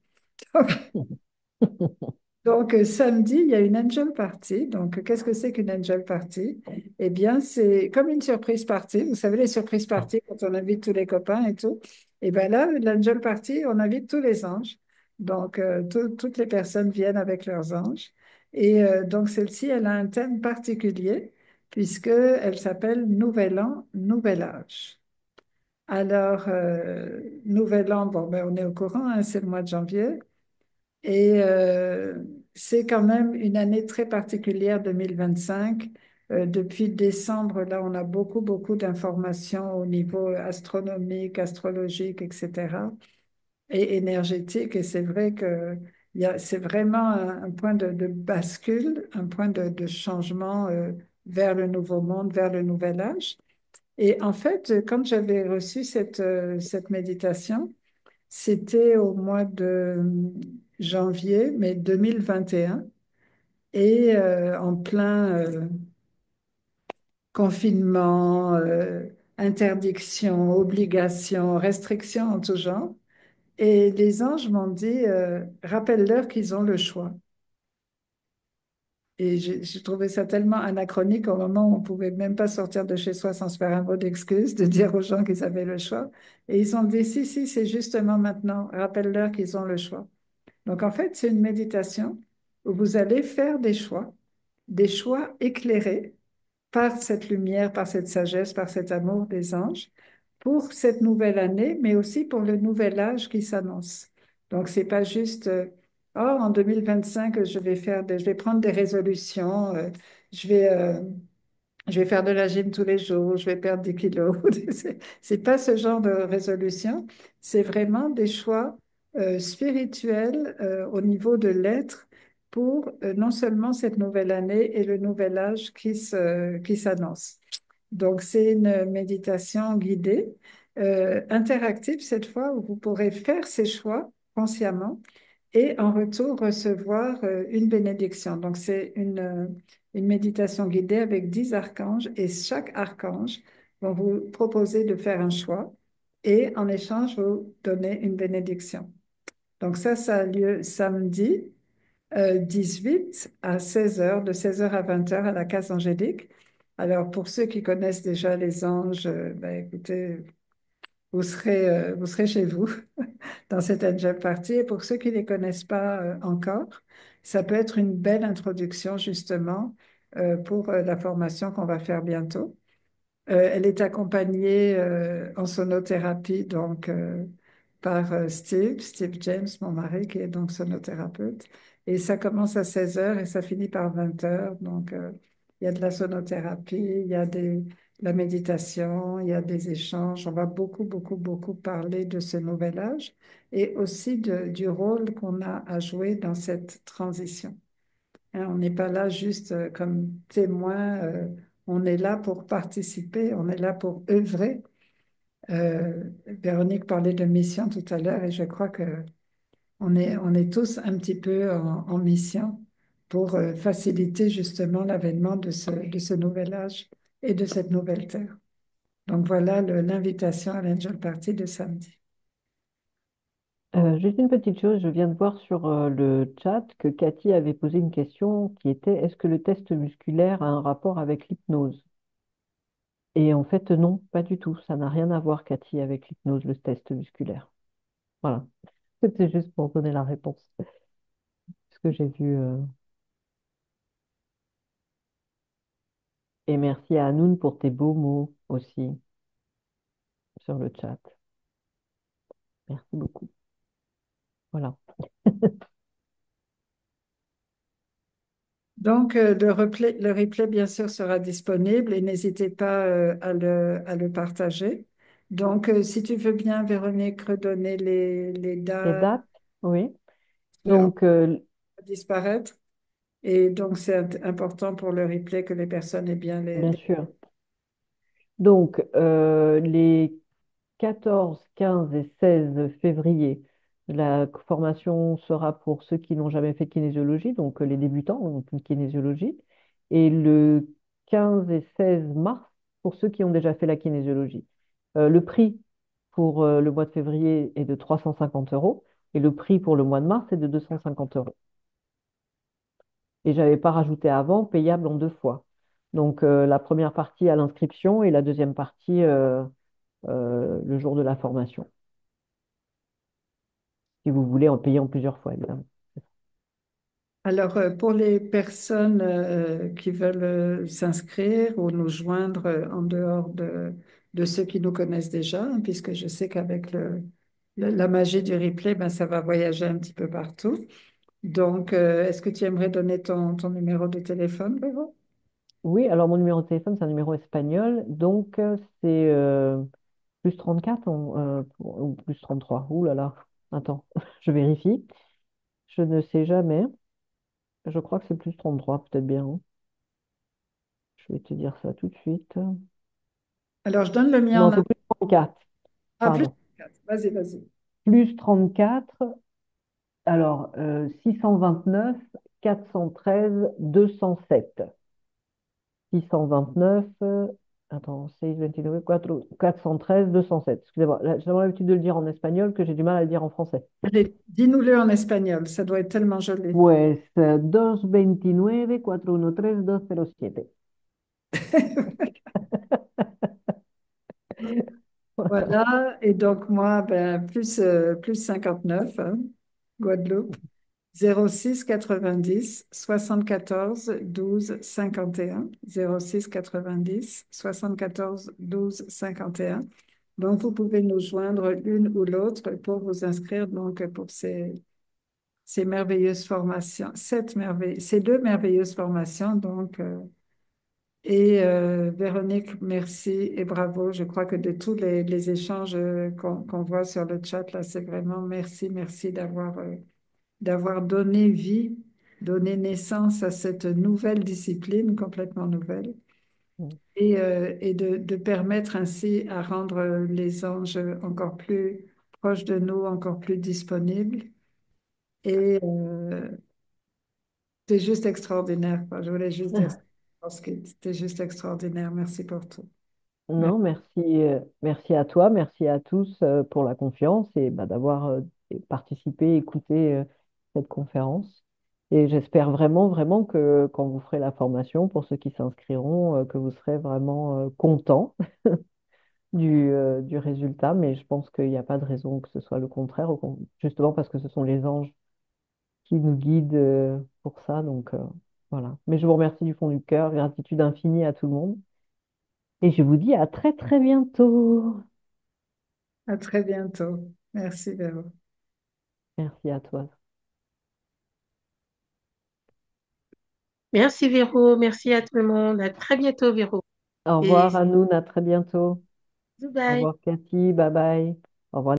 Donc, samedi, il y a une angel party. Donc, qu'est-ce que c'est qu'une angel party? Eh bien, c'est comme une surprise party. Vous savez, les surprises parties, quand on invite tous les copains et tout. Et bien là, l'angel party, on invite tous les anges. Donc, toutes les personnes viennent avec leurs anges. Et donc, celle-ci, elle a un thème particulier, puisqu'elle s'appelle Nouvel An, Nouvel Âge. Alors, Nouvel An, bon, ben, on est au courant, hein, c'est le mois de janvier. Et c'est quand même une année très particulière, 2025. Depuis décembre, là, on a beaucoup, beaucoup d'informations au niveau astronomique, astrologique, etc., et énergétique. Et c'est vrai que c'est vraiment un point de bascule, un point de changement vers le nouveau monde, vers le nouvel âge. Et en fait, quand j'avais reçu cette méditation, C'était au mois de janvier, mais 2021, et en plein confinement, interdiction, obligation, restriction en tout genre. Et les anges m'ont dit, rappelle-leur qu'ils ont le choix. Et j'ai trouvé ça tellement anachronique au moment où on pouvait même pas sortir de chez soi sans se faire un mot d'excuse, de dire aux gens qu'ils avaient le choix. Et ils ont dit, si, si, c'est justement maintenant. Rappelle-leur qu'ils ont le choix. Donc en fait, c'est une méditation où vous allez faire des choix éclairés par cette lumière, par cette sagesse, par cet amour des anges, pour cette nouvelle année, mais aussi pour le nouvel âge qui s'annonce. Donc, c'est pas juste, oh, en 2025, je vais prendre des résolutions, je vais, euh, je vais faire de la gym tous les jours, je vais perdre des kilos. C'est pas ce genre de résolution, c'est vraiment des choix spirituels au niveau de l'être pour non seulement cette nouvelle année et le nouvel âge qui s'annonce. Donc, c'est une méditation guidée, interactive cette fois, où vous pourrez faire ces choix consciemment et en retour recevoir une bénédiction. Donc, c'est une méditation guidée avec 10 archanges et chaque archange va vous proposer de faire un choix et en échange vous donner une bénédiction. Donc, ça a lieu samedi 18 à 16 heures, de 16 heures à 20 heures à la Case Angélique. Alors, pour ceux qui connaissent déjà les anges, ben, écoutez, vous serez chez vous dans cette angel party. Et pour ceux qui ne les connaissent pas encore, ça peut être une belle introduction justement pour la formation qu'on va faire bientôt. Elle est accompagnée en sonothérapie donc par Steve James, mon mari, qui est donc sonothérapeute. Et ça commence à 16 heures et ça finit par 20 heures. Donc, il y a de la sonothérapie, il y a la méditation, il y a des échanges. On va beaucoup, beaucoup, beaucoup parler de ce nouvel âge et aussi du rôle qu'on a à jouer dans cette transition. Hein, on n'est pas là juste comme témoin, on est là pour participer, on est là pour œuvrer. Véronique parlait de mission tout à l'heure et je crois que on est tous un petit peu en mission pour faciliter justement l'avènement de ce nouvel âge et de cette nouvelle terre. Donc voilà l'invitation à l'Angel Party de samedi. Juste une petite chose, je viens de voir sur le chat que Cathy avait posé une question qui était est-ce que le test musculaire a un rapport avec l'hypnose? Et en fait, non, pas du tout. Ça n'a rien à voir, Cathy, avec l'hypnose, le test musculaire. Voilà. C'était juste pour donner la réponse. Ce que j'ai vu. Et merci à Anoun pour tes beaux mots aussi sur le chat. Merci beaucoup. Voilà. Donc, le replay, bien sûr, sera disponible et n'hésitez pas à le partager. Donc, si tu veux bien, Véronique, redonner les Les dates dates, oui. en Donc, disparaître. Et donc, c'est important pour le replay que les personnes aient bien bien sûr. Donc, les 14, 15 et 16 février, la formation sera pour ceux qui n'ont jamais fait de kinésiologie, donc les débutants en kinésiologie, et le 15 et 16 mars pour ceux qui ont déjà fait la kinésiologie. Le prix pour le mois de février est de 350 euros et le prix pour le mois de mars est de 250 euros. Et je n'avais pas rajouté avant, payable en deux fois. Donc la première partie à l'inscription et la deuxième partie le jour de la formation. Si vous voulez en payer en plusieurs fois, évidemment. Alors, pour les personnes qui veulent s'inscrire ou nous joindre en dehors de ceux qui nous connaissent déjà, hein, puisque je sais qu'avec la magie du replay, ben, ça va voyager un petit peu partout. Donc, est-ce que tu aimerais donner ton numéro de téléphone, Véro? Oui, alors mon numéro de téléphone, c'est un numéro espagnol, donc c'est plus 34 ou plus 33. Ouh là là, attends, je vérifie. Je ne sais jamais. Je crois que c'est plus 33, peut-être bien, hein. Je vais te dire ça tout de suite. Alors, je donne le mien Non, en c'est plus 34. ah, plus Pardon. 4. Vas-y, vas-y. plus 34, alors 629, 413, 207. 629, attends, 629, 413, 207. Excusez-moi, j'ai vraiment l'habitude de le dire en espagnol que j'ai du mal à le dire en français. Allez, dis-nous-le en espagnol, ça doit être tellement joli. Pues 229, 413, 207. Voilà. Voilà, et donc moi, ben, plus 59, hein, Guadeloupe, 06 90 74 12 51, 06 90 74 12 51. Donc, vous pouvez nous joindre l'une ou l'autre pour vous inscrire donc pour ces merveilleuses formations, ces deux merveilleuses formations. Donc, Véronique, merci et bravo. Je crois que de tous les échanges qu'on voit sur le chat, là, c'est vraiment merci, merci d'avoir donné vie, donné naissance à cette nouvelle discipline complètement nouvelle et de permettre ainsi à rendre les anges encore plus proches de nous, encore plus disponibles. Et c'est juste extraordinaire, quoi. Je voulais juste dire ça parce que c'était juste extraordinaire. Merci pour tout. Non, merci, merci à toi, merci à tous pour la confiance et bah, d'avoir participé, écouté cette conférence. Et j'espère vraiment, vraiment que quand vous ferez la formation, pour ceux qui s'inscriront, que vous serez vraiment contents du résultat. Mais je pense qu'il n'y a pas de raison que ce soit le contraire, justement parce que ce sont les anges qui nous guident pour ça. Donc voilà. Mais je vous remercie du fond du cœur, gratitude infinie à tout le monde. Et je vous dis à très, très bientôt. À très bientôt. Merci, Véro. Merci à toi. Merci Véro, merci à tout le monde. À très bientôt Véro. Au Et revoir, Anoun, à très bientôt. Au bye. revoir, Cathy, bye bye. Au revoir.